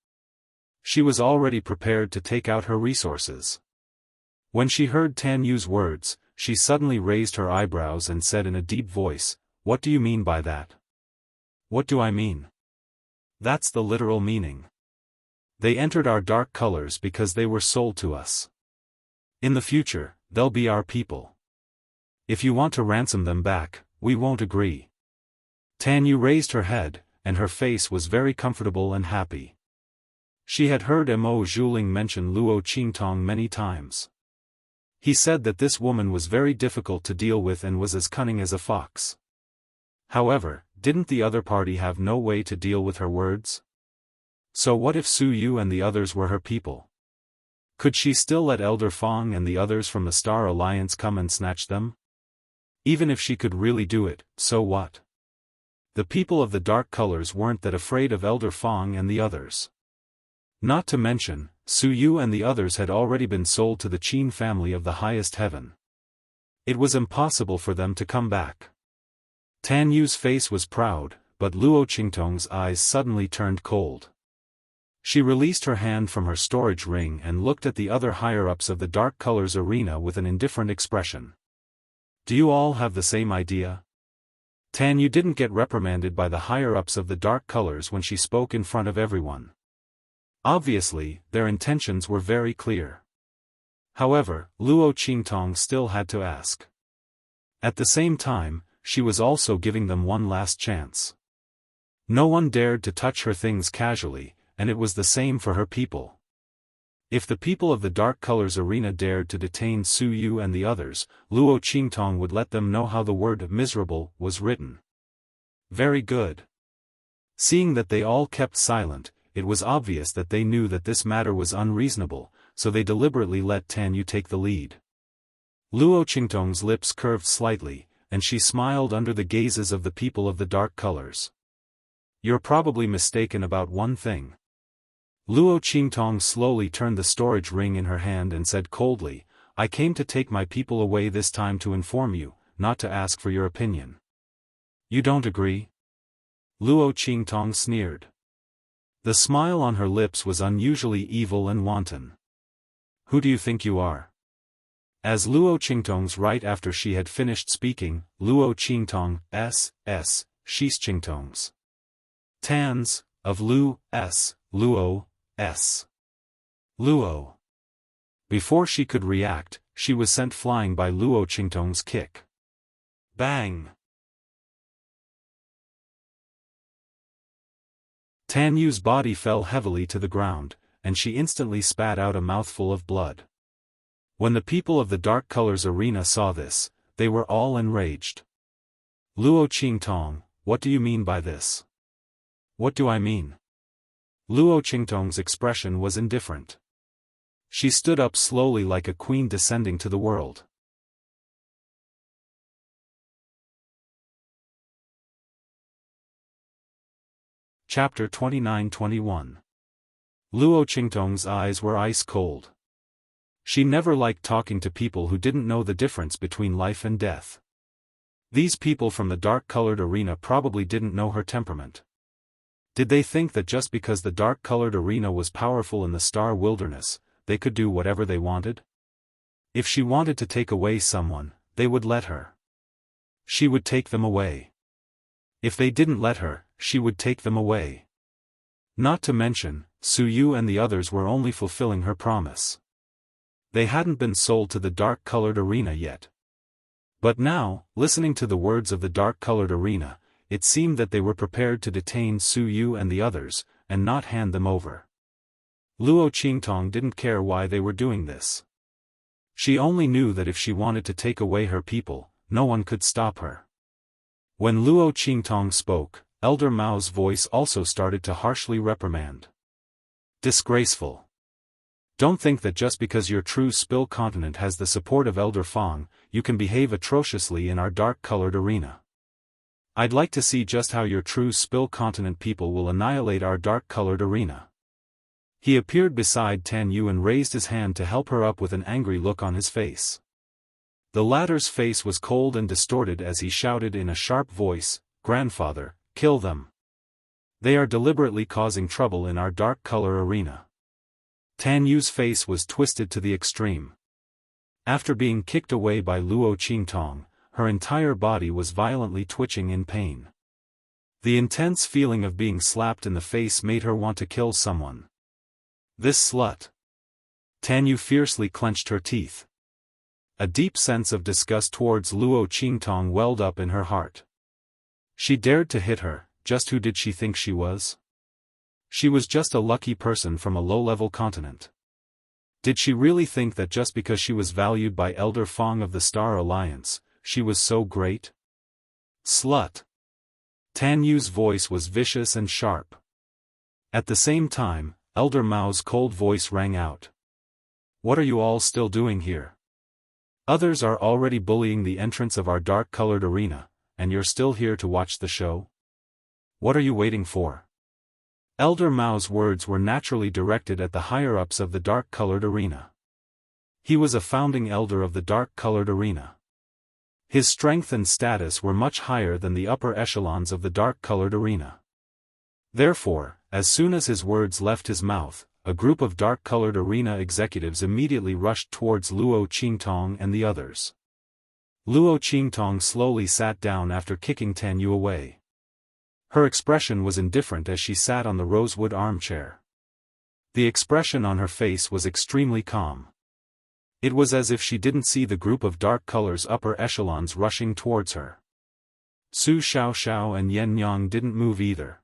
She was already prepared to take out her resources. When she heard Tan Yu's words, she suddenly raised her eyebrows and said in a deep voice, "What do you mean by that?" "What do I mean?" "That's the literal meaning. They entered our dark colors because they were sold to us. In the future, they'll be our people. If you want to ransom them back, we won't agree." Tan Yu raised her head, and her face was very comfortable and happy. She had heard Mo Zhuling mention Luo Qingtong many times. He said that this woman was very difficult to deal with and was as cunning as a fox. However, didn't the other party have no way to deal with her words? So what if Su Yu and the others were her people? Could she still let Elder Fong and the others from the Star Alliance come and snatch them? Even if she could really do it, so what? The people of the dark colors weren't that afraid of Elder Fong and the others. Not to mention, Su Yu and the others had already been sold to the Qin family of the highest heaven. It was impossible for them to come back. Tan Yu's face was proud, but Luo Qingtong's eyes suddenly turned cold. She released her hand from her storage ring and looked at the other higher-ups of the Dark Colors arena with an indifferent expression. "Do you all have the same idea?" Tan Yu didn't get reprimanded by the higher-ups of the Dark Colors when she spoke in front of everyone. Obviously, their intentions were very clear. However, Luo Qingtong still had to ask. At the same time, she was also giving them one last chance. No one dared to touch her things casually, and it was the same for her people. If the people of the Dark Colors arena dared to detain Su Yu and the others, Luo Qingtong would let them know how the word miserable was written. Very good. Seeing that they all kept silent, it was obvious that they knew that this matter was unreasonable, so they deliberately let Tan Yu take the lead. Luo Qingtong's lips curved slightly, and she smiled under the gazes of the people of the Dark Colors. "You're probably mistaken about one thing." Luo Qingtong slowly turned the storage ring in her hand and said coldly, "I came to take my people away this time to inform you, not to ask for your opinion." "You don't agree?" Luo Qingtong sneered. The smile on her lips was unusually evil and wanton. "Who do you think you are?" As Luo Qingtong's right after she had finished speaking, Luo Qingtong, Shis Qingtong's. Tans, of Luo, Luo. Before she could react, she was sent flying by Luo Qingtong's kick. Bang! Tan Yu's body fell heavily to the ground, and she instantly spat out a mouthful of blood. When the people of the Dark Colors arena saw this, they were all enraged. "Luo Qingtong, what do you mean by this?" "What do I mean?" Luo Qingtong's expression was indifferent. She stood up slowly like a queen descending to the world. Chapter 29-21. Luo Qingtong's eyes were ice cold. She never liked talking to people who didn't know the difference between life and death. These people from the dark-colored arena probably didn't know her temperament. Did they think that just because the dark-colored arena was powerful in the Star Wilderness, they could do whatever they wanted? If she wanted to take away someone, they would let her. She would take them away. If they didn't let her, she would take them away. Not to mention, Su Yu and the others were only fulfilling her promise. They hadn't been sold to the dark-colored arena yet. But now, listening to the words of the dark-colored arena, it seemed that they were prepared to detain Su Yu and the others, and not hand them over. Luo Qingtong didn't care why they were doing this. She only knew that if she wanted to take away her people, no one could stop her. When Luo Qingtong spoke, Elder Mao's voice also started to harshly reprimand. Disgraceful. Don't think that just because your true Spill continent has the support of Elder Fong, you can behave atrociously in our dark-colored arena. I'd like to see just how your true Spill continent people will annihilate our dark-colored arena. He appeared beside Tan Yu and raised his hand to help her up with an angry look on his face. The latter's face was cold and distorted as he shouted in a sharp voice, "Grandfather, kill them. They are deliberately causing trouble in our dark-color arena." Tan Yu's face was twisted to the extreme. After being kicked away by Luo Qingtong, her entire body was violently twitching in pain. The intense feeling of being slapped in the face made her want to kill someone. This slut. Tan Yu fiercely clenched her teeth. A deep sense of disgust towards Luo Qingtong welled up in her heart. She dared to hit her, just who did she think she was? She was just a lucky person from a low-level continent. Did she really think that just because she was valued by Elder Fong of the Star Alliance, she was so great? Slut. Tan Yu's voice was vicious and sharp. At the same time, Elder Mao's cold voice rang out. What are you all still doing here? Others are already bullying the entrance of our dark-colored arena, and you're still here to watch the show? What are you waiting for? Elder Mao's words were naturally directed at the higher-ups of the dark-colored arena. He was a founding elder of the dark-colored arena. His strength and status were much higher than the upper echelons of the dark-colored arena. Therefore, as soon as his words left his mouth, a group of dark-colored arena executives immediately rushed towards Luo Qingtong and the others. Luo Qingtong slowly sat down after kicking Tan Yu away. Her expression was indifferent as she sat on the rosewood armchair. The expression on her face was extremely calm. It was as if she didn't see the group of dark colors upper echelons rushing towards her. Su Xiaoxiao and Yen Yang didn't move either.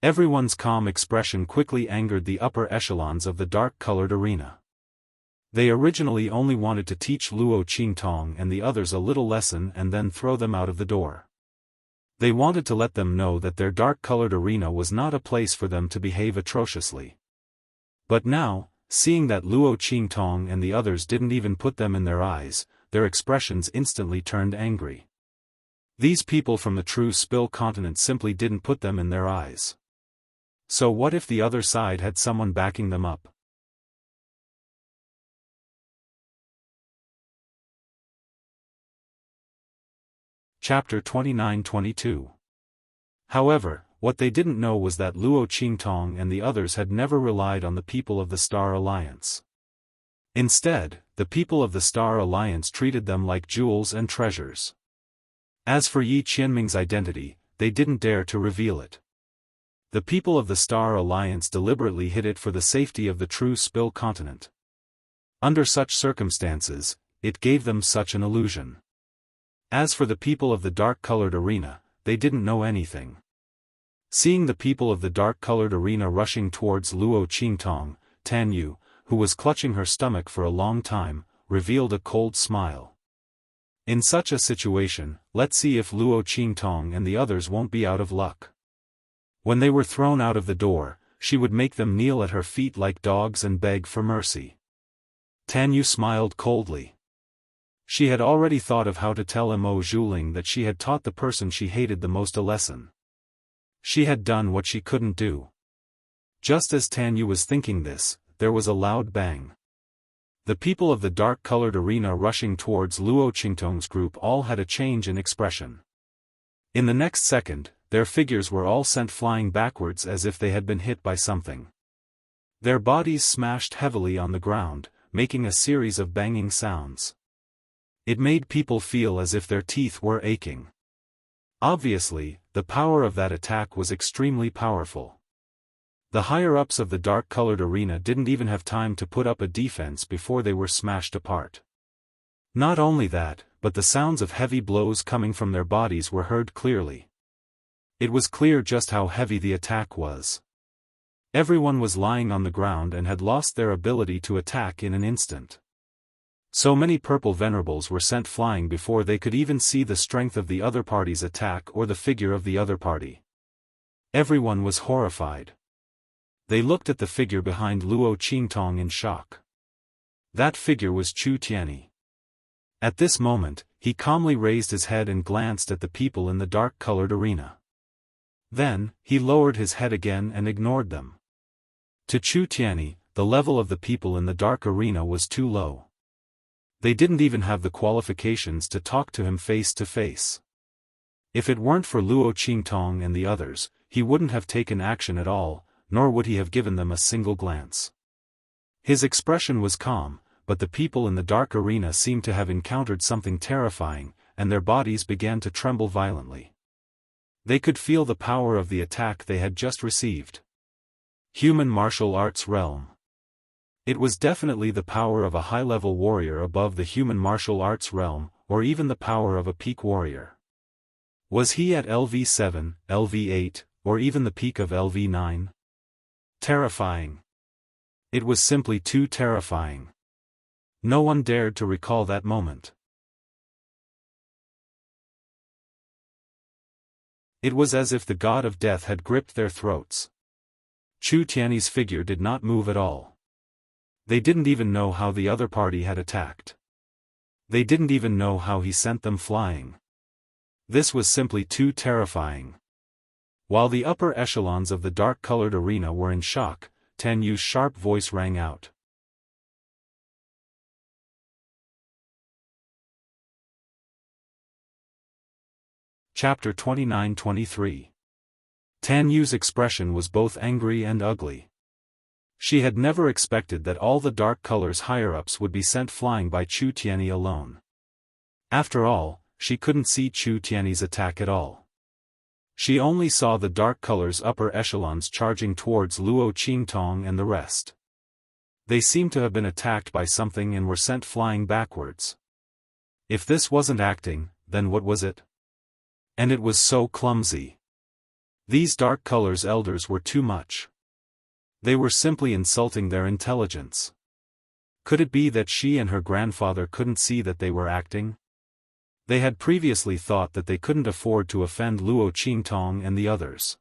Everyone's calm expression quickly angered the upper echelons of the dark-colored arena. They originally only wanted to teach Luo Qingtong and the others a little lesson and then throw them out of the door. They wanted to let them know that their dark-colored arena was not a place for them to behave atrociously. But now, seeing that Luo Qingtong and the others didn't even put them in their eyes, their expressions instantly turned angry. These people from the true Spill continent simply didn't put them in their eyes. So what if the other side had someone backing them up? Chapter 29-22. However, what they didn't know was that Luo Qingtong and the others had never relied on the people of the Star Alliance. Instead, the people of the Star Alliance treated them like jewels and treasures. As for Yi Qianming's identity, they didn't dare to reveal it. The people of the Star Alliance deliberately hid it for the safety of the true Spill continent. Under such circumstances, it gave them such an illusion. As for the people of the dark-colored arena, they didn't know anything. Seeing the people of the dark-colored arena rushing towards Luo Qingtong, Tan Yu, who was clutching her stomach for a long time, revealed a cold smile. In such a situation, let's see if Luo Qingtong and the others won't be out of luck. When they were thrown out of the door, she would make them kneel at her feet like dogs and beg for mercy. Tan Yu smiled coldly. She had already thought of how to tell Mo Zhuling that she had taught the person she hated the most a lesson. She had done what she couldn't do. Just as Tan Yu was thinking this, there was a loud bang. The people of the dark-colored arena rushing towards Luo Qingtong's group all had a change in expression. In the next second, their figures were all sent flying backwards as if they had been hit by something. Their bodies smashed heavily on the ground, making a series of banging sounds. It made people feel as if their teeth were aching. Obviously, the power of that attack was extremely powerful. The higher-ups of the dark-colored arena didn't even have time to put up a defense before they were smashed apart. Not only that, but the sounds of heavy blows coming from their bodies were heard clearly. It was clear just how heavy the attack was. Everyone was lying on the ground and had lost their ability to attack in an instant. So many purple venerables were sent flying before they could even see the strength of the other party's attack or the figure of the other party. Everyone was horrified. They looked at the figure behind Luo Qingtong in shock. That figure was Chu Tianyi. At this moment, he calmly raised his head and glanced at the people in the dark-colored arena. Then, he lowered his head again and ignored them. To Chu Tianyi, the level of the people in the dark arena was too low. They didn't even have the qualifications to talk to him face to face. If it weren't for Luo Qingtong and the others, he wouldn't have taken action at all, nor would he have given them a single glance. His expression was calm, but the people in the dark arena seemed to have encountered something terrifying, and their bodies began to tremble violently. They could feel the power of the attack they had just received. Human martial arts realm. It was definitely the power of a high-level warrior above the human martial arts realm, or even the power of a peak warrior. Was he at LV7, LV8, or even the peak of LV9? Terrifying. It was simply too terrifying. No one dared to recall that moment. It was as if the god of death had gripped their throats. Chu Tianyi's figure did not move at all. They didn't even know how the other party had attacked. They didn't even know how he sent them flying. This was simply too terrifying. While the upper echelons of the dark-colored arena were in shock, Tan Yu's sharp voice rang out. Chapter 29-23. Tan Yu's expression was both angry and ugly. She had never expected that all the dark colors higher-ups would be sent flying by Chu Tianyi alone. After all, she couldn't see Chu Tianyi's attack at all. She only saw the dark colors upper echelons charging towards Luo Qingtong and the rest. They seemed to have been attacked by something and were sent flying backwards. If this wasn't acting, then what was it? And it was so clumsy. These dark colors elders were too much. They were simply insulting their intelligence. Could it be that she and her grandfather couldn't see that they were acting? They had previously thought that they couldn't afford to offend Luo Qingtong and the others.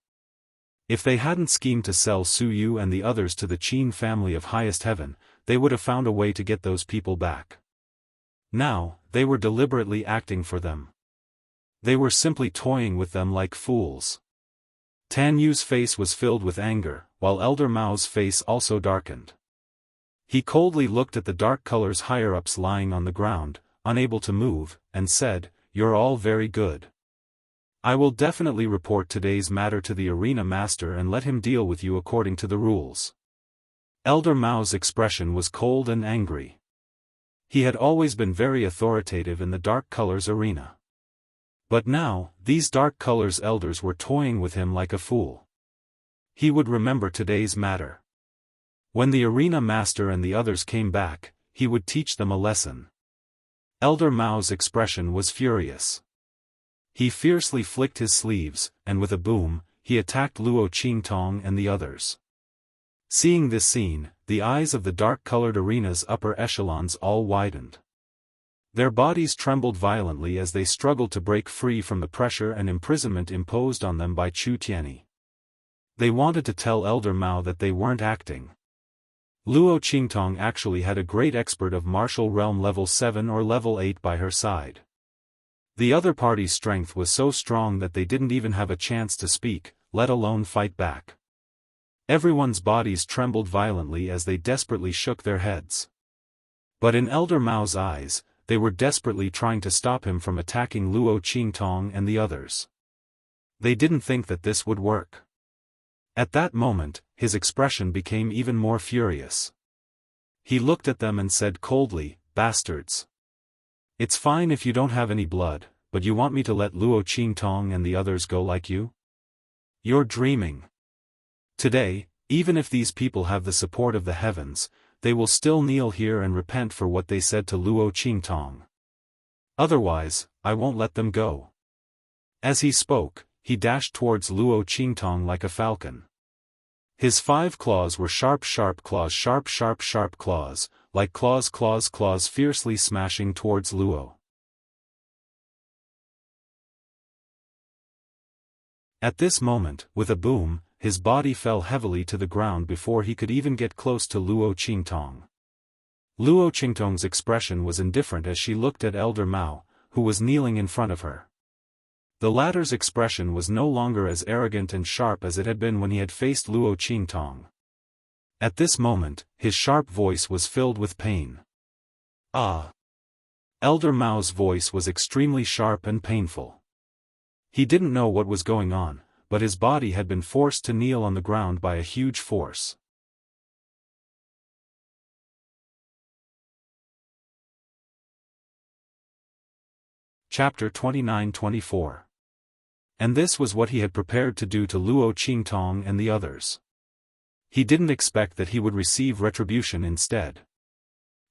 If they hadn't schemed to sell Su Yu and the others to the Qin family of highest heaven, they would have found a way to get those people back. Now, they were deliberately acting for them. They were simply toying with them like fools. Tan Yu's face was filled with anger, while Elder Mao's face also darkened. He coldly looked at the dark colors higher-ups lying on the ground, unable to move, and said, "You're all very good. I will definitely report today's matter to the arena master and let him deal with you according to the rules." Elder Mao's expression was cold and angry. He had always been very authoritative in the dark colors arena. But now, these dark colors elders were toying with him like a fool. He would remember today's matter. When the arena master and the others came back, he would teach them a lesson. Elder Mao's expression was furious. He fiercely flicked his sleeves, and with a boom, he attacked Luo Qingtong and the others. Seeing this scene, the eyes of the dark-colored arena's upper echelons all widened. Their bodies trembled violently as they struggled to break free from the pressure and imprisonment imposed on them by Chu Tianyi. They wanted to tell Elder Mao that they weren't acting. Luo Qingtong actually had a great expert of martial realm level 7 or level 8 by her side. The other party's strength was so strong that they didn't even have a chance to speak, let alone fight back. Everyone's bodies trembled violently as they desperately shook their heads. But in Elder Mao's eyes, they were desperately trying to stop him from attacking Luo Qingtong and the others. They didn't think that this would work. At that moment, his expression became even more furious. He looked at them and said coldly, "Bastards. It's fine if you don't have any blood, but you want me to let Luo Qingtong and the others go like you? You're dreaming. Today, Even if these people have the support of the heavens, they will still kneel here and repent for what they said to Luo Qingtong. Otherwise, I won't let them go." As he spoke, he dashed towards Luo Qingtong like a falcon. His 5 claws were sharp claws, sharp claws, like claws fiercely smashing towards Luo. At this moment, with a boom, his body fell heavily to the ground before he could even get close to Luo Qingtong. Luo Qingtong's expression was indifferent as she looked at Elder Mao, who was kneeling in front of her. The latter's expression was no longer as arrogant and sharp as it had been when he had faced Luo Qingtong. At this moment, his sharp voice was filled with pain. "Ah!" Elder Mao's voice was extremely sharp and painful. He didn't know what was going on, but his body had been forced to kneel on the ground by a huge force. Chapter 29-24. And this was what he had prepared to do to Luo Qingtong and the others. He didn't expect that he would receive retribution instead.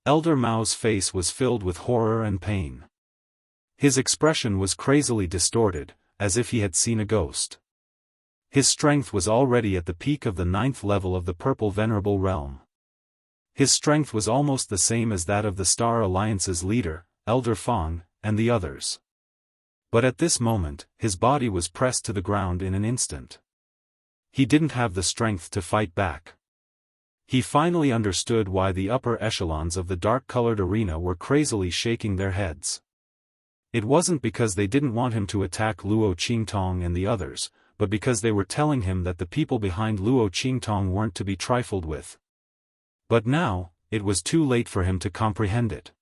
Elder Mao's face was filled with horror and pain. His expression was crazily distorted, as if he had seen a ghost. His strength was already at the peak of the 9th level of the Purple Venerable Realm. His strength was almost the same as that of the Star Alliance's leader, Elder Fang, and the others. But at this moment, his body was pressed to the ground in an instant. He didn't have the strength to fight back. He finally understood why the upper echelons of the dark-colored arena were crazily shaking their heads. It wasn't because they didn't want him to attack Luo Qingtong and the others, but because they were telling him that the people behind Luo Qingtong weren't to be trifled with. But now, it was too late for him to comprehend it.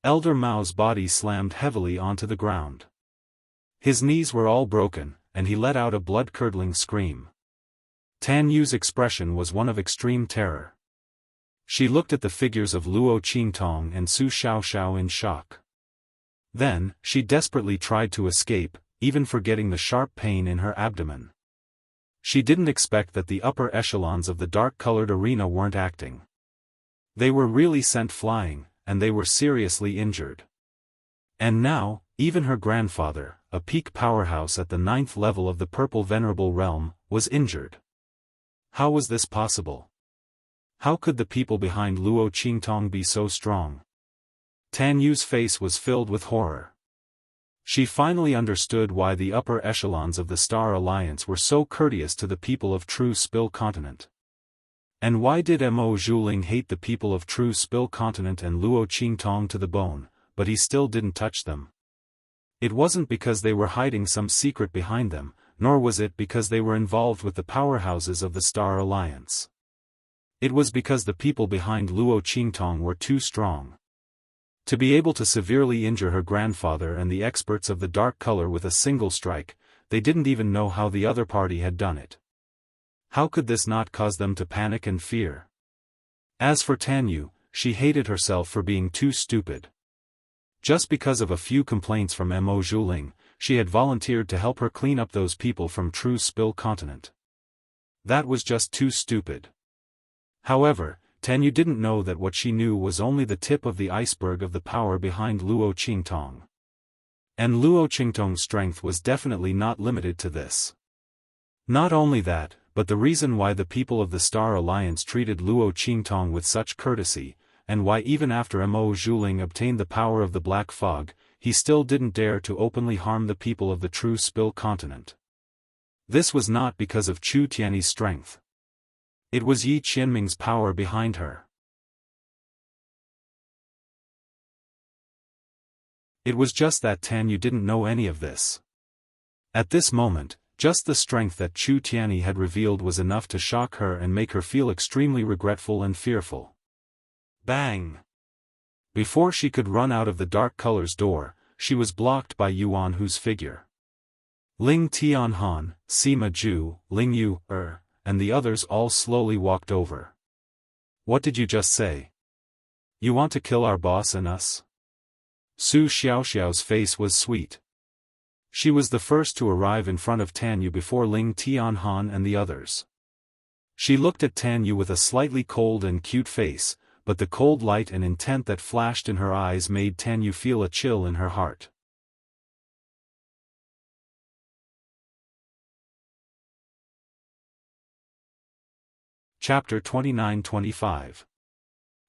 Elder Mao's body slammed heavily onto the ground. His knees were all broken, and he let out a blood-curdling scream. Tan Yu's expression was one of extreme terror. She looked at the figures of Luo Qingtong and Su Xiaoxiao in shock. Then, she desperately tried to escape, even forgetting the sharp pain in her abdomen. She didn't expect that the upper echelons of the dark-colored arena weren't acting. They were really sent flying, and they were seriously injured. And now, even her grandfather, a peak powerhouse at the 9th level of the Purple Venerable Realm, was injured. How was this possible? How could the people behind Luo Qingtong be so strong? Tan Yu's face was filled with horror. She finally understood why the upper echelons of the Star Alliance were so courteous to the people of True Spill Continent. And why did Mo Zhuling hate the people of True Spill Continent and Luo Qingtong to the bone, but he still didn't touch them? It wasn't because they were hiding some secret behind them, nor was it because they were involved with the powerhouses of the Star Alliance. It was because the people behind Luo Qingtong were too strong. To be able to severely injure her grandfather and the experts of the dark color with a single strike, they didn't even know how the other party had done it. How could this not cause them to panic and fear? As for Tan Yu, she hated herself for being too stupid. Just because of a few complaints from Mo Zhuling, she had volunteered to help her clean up those people from True Spill Continent. That was just too stupid. However, Tan Yu didn't know that what she knew was only the tip of the iceberg of the power behind Luo Qingtong. And Luo Qingtong's strength was definitely not limited to this. Not only that, but the reason why the people of the Star Alliance treated Luo Qingtong with such courtesy, and why even after Mo Zhuling obtained the power of the Black Fog, he still didn't dare to openly harm the people of the True Spill Continent. This was not because of Chu Tianyi's strength. It was Yi Qianming's power behind her. It was just that Tan Yu didn't know any of this. At this moment, just the strength that Chu Tianyi had revealed was enough to shock her and make her feel extremely regretful and fearful. Bang! Before she could run out of the dark color's door, she was blocked by Yuan Hu's figure. Ling Tianhan, Sima Ju, Ling Yu, and the others all slowly walked over. What did you just say? You want to kill our boss and us? Su Xiaoxiao's face was sweet. She was the first to arrive in front of Tan Yu before Ling Tianhan and the others. She looked at Tan Yu with a slightly cold and cute face, but the cold light and intent that flashed in her eyes made Tan Yu feel a chill in her heart. Chapter 29-25.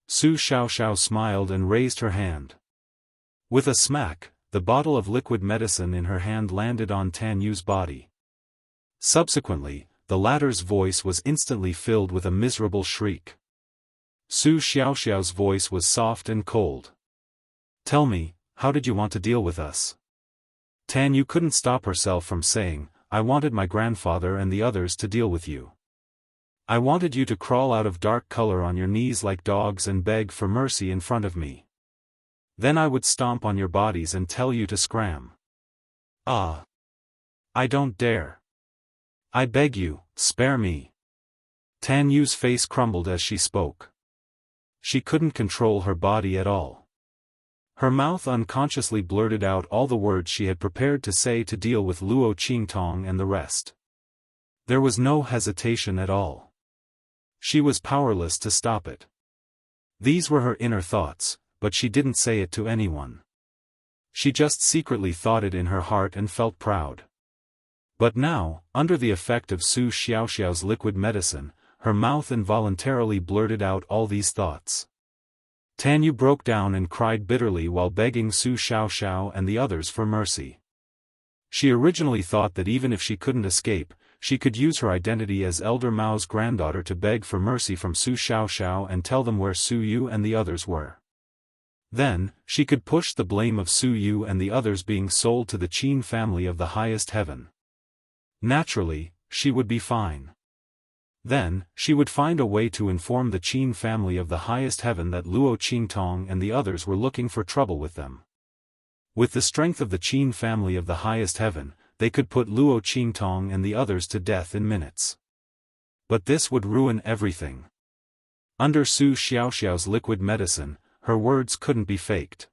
Su Xiaoxiao smiled and raised her hand. With a smack, the bottle of liquid medicine in her hand landed on Tan Yu's body. Subsequently, the latter's voice was instantly filled with a miserable shriek. Su Xiaoxiao's voice was soft and cold. "Tell me, how did you want to deal with us?" Tan Yu couldn't stop herself from saying, "I wanted my grandfather and the others to deal with you. I wanted you to crawl out of dark color on your knees like dogs and beg for mercy in front of me. Then I would stomp on your bodies and tell you to scram. Ah! I don't dare. I beg you, spare me." Tan Yu's face crumbled as she spoke. She couldn't control her body at all. Her mouth unconsciously blurted out all the words she had prepared to say to deal with Luo Qingtong and the rest. There was no hesitation at all. She was powerless to stop it. These were her inner thoughts, but she didn't say it to anyone. She just secretly thought it in her heart and felt proud. But now, under the effect of Su Xiaoxiao's liquid medicine, her mouth involuntarily blurted out all these thoughts. Tan Yu broke down and cried bitterly while begging Su Xiaoxiao and the others for mercy. She originally thought that even if she couldn't escape, she could use her identity as Elder Mao's granddaughter to beg for mercy from Su Xiaoxiao and tell them where Su Yu and the others were. Then, she could push the blame of Su Yu and the others being sold to the Qin family of the highest heaven. Naturally, she would be fine. Then, she would find a way to inform the Qin family of the highest heaven that Luo Qingtong and the others were looking for trouble with them. With the strength of the Qin family of the highest heaven, they could put Luo Qingtong and the others to death in minutes. But this would ruin everything. Under Su Xiaoxiao's liquid medicine, her words couldn't be faked.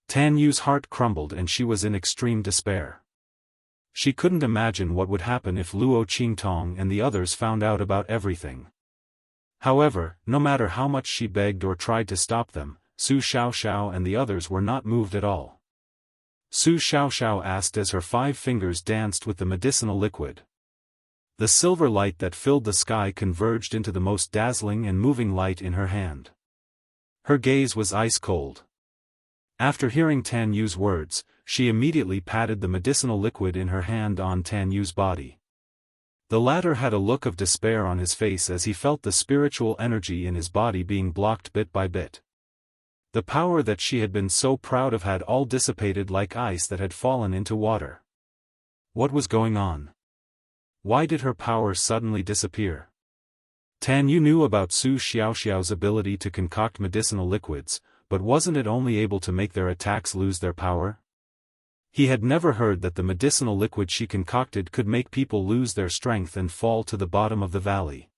Tan Yu's heart crumbled and she was in extreme despair. She couldn't imagine what would happen if Luo Qingtong and the others found out about everything. However, no matter how much she begged or tried to stop them, Su Xiaoxiao and the others were not moved at all. Su Xiaoxiao asked as her 5 fingers danced with the medicinal liquid. The silver light that filled the sky converged into the most dazzling and moving light in her hand. Her gaze was ice cold. After hearing Tan Yu's words, she immediately patted the medicinal liquid in her hand on Tan Yu's body. The latter had a look of despair on his face as he felt the spiritual energy in his body being blocked bit by bit. The power that she had been so proud of had all dissipated like ice that had fallen into water. What was going on? Why did her power suddenly disappear? Tan Yu knew about Su Xiaoxiao's ability to concoct medicinal liquids, but wasn't it only able to make their attacks lose their power? He had never heard that the medicinal liquid she concocted could make people lose their strength and fall to the bottom of the valley.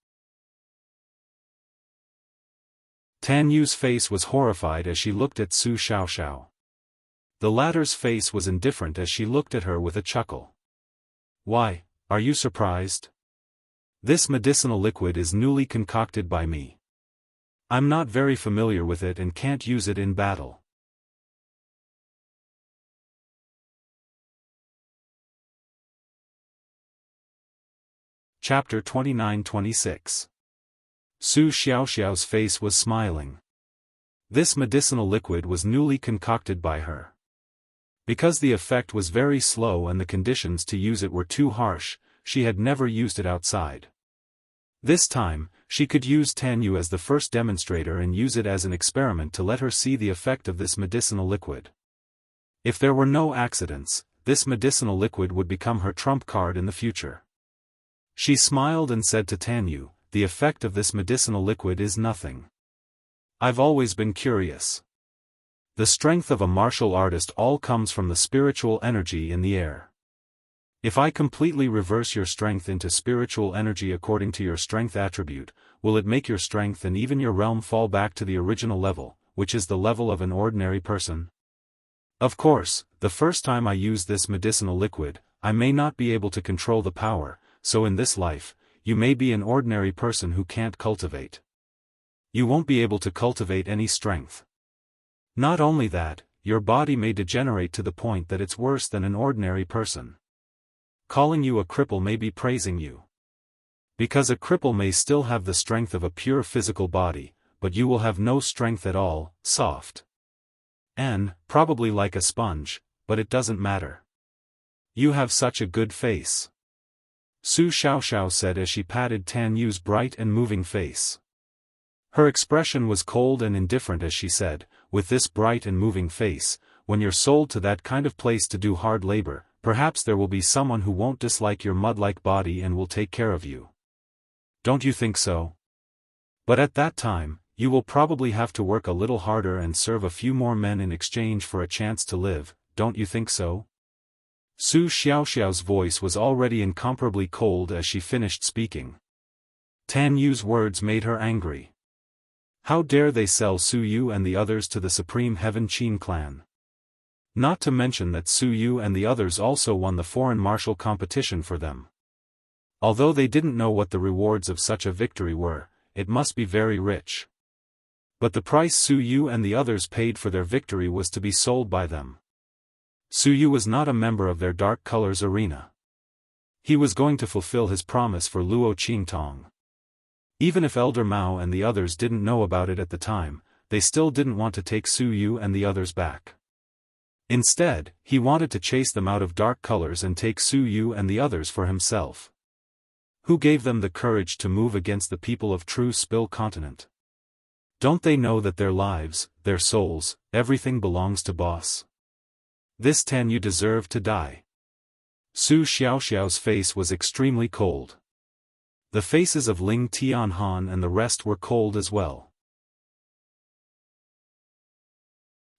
Tan Yu's face was horrified as she looked at Su Xiaoxiao. The latter's face was indifferent as she looked at her with a chuckle. "Why, are you surprised? This medicinal liquid is newly concocted by me. I'm not very familiar with it and can't use it in battle." Chapter 29-26. Su Xiaoxiao's face was smiling. This medicinal liquid was newly concocted by her. Because the effect was very slow and the conditions to use it were too harsh, she had never used it outside. This time, she could use Tan Yu as the first demonstrator and use it as an experiment to let her see the effect of this medicinal liquid. If there were no accidents, this medicinal liquid would become her trump card in the future. She smiled and said to Tan Yu, "The effect of this medicinal liquid is nothing. I've always been curious. The strength of a martial artist all comes from the spiritual energy in the air. If I completely reverse your strength into spiritual energy according to your strength attribute, will it make your strength and even your realm fall back to the original level, which is the level of an ordinary person? Of course, the first time I use this medicinal liquid, I may not be able to control the power, so in this life, you may be an ordinary person who can't cultivate. You won't be able to cultivate any strength. Not only that, your body may degenerate to the point that it's worse than an ordinary person. Calling you a cripple may be praising you. Because a cripple may still have the strength of a pure physical body, but you will have no strength at all, soft. And, probably like a sponge, but it doesn't matter. You have such a good face. Su Xiaoxiao said as she patted Tan Yu's bright and moving face. Her expression was cold and indifferent as she said, with this bright and moving face, when you're sold to that kind of place to do hard labor, perhaps there will be someone who won't dislike your mud-like body and will take care of you. Don't you think so? But at that time, you will probably have to work a little harder and serve a few more men in exchange for a chance to live, don't you think so? Su Xiaoxiao's voice was already incomparably cold as she finished speaking. Tan Yu's words made her angry. How dare they sell Su Yu and the others to the Supreme Heaven Qin clan? Not to mention that Su Yu and the others also won the foreign martial competition for them. Although they didn't know what the rewards of such a victory were, it must be very rich. But the price Su Yu and the others paid for their victory was to be sold by them. Su Yu was not a member of their Dark Colors arena. He was going to fulfill his promise for Luo Qingtong. Even if Elder Mao and the others didn't know about it at the time, they still didn't want to take Su Yu and the others back. Instead, he wanted to chase them out of Dark Colors and take Su Yu and the others for himself. Who gave them the courage to move against the people of True Spill Continent? Don't they know that their lives, their souls, everything belongs to Boss? This Tan Yu deserved to die. Su Xiaoxiao's face was extremely cold. The faces of Ling Tianhan and the rest were cold as well.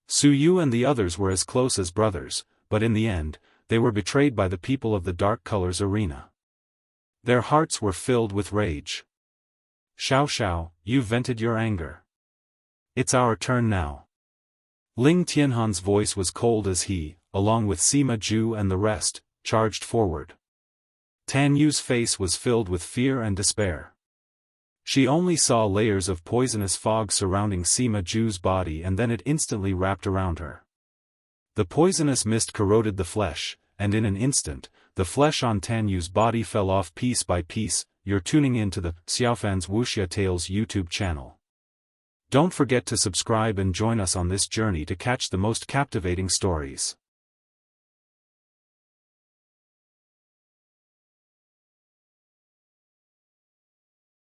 Su Yu and the others were as close as brothers, but in the end, they were betrayed by the people of the Dark Colors arena. Their hearts were filled with rage. Xiaoxiao, you vented your anger. It's our turn now. Ling Tianhan's voice was cold as he, along with Sima Zhu and the rest, charged forward. Tan Yu's face was filled with fear and despair. She only saw layers of poisonous fog surrounding Sima Zhu's body and then it instantly wrapped around her. The poisonous mist corroded the flesh, and in an instant, the flesh on Tan Yu's body fell off piece by piece. You're tuning in to the Xiaofan's Wuxia Tales YouTube channel. Don't forget to subscribe and join us on this journey to catch the most captivating stories.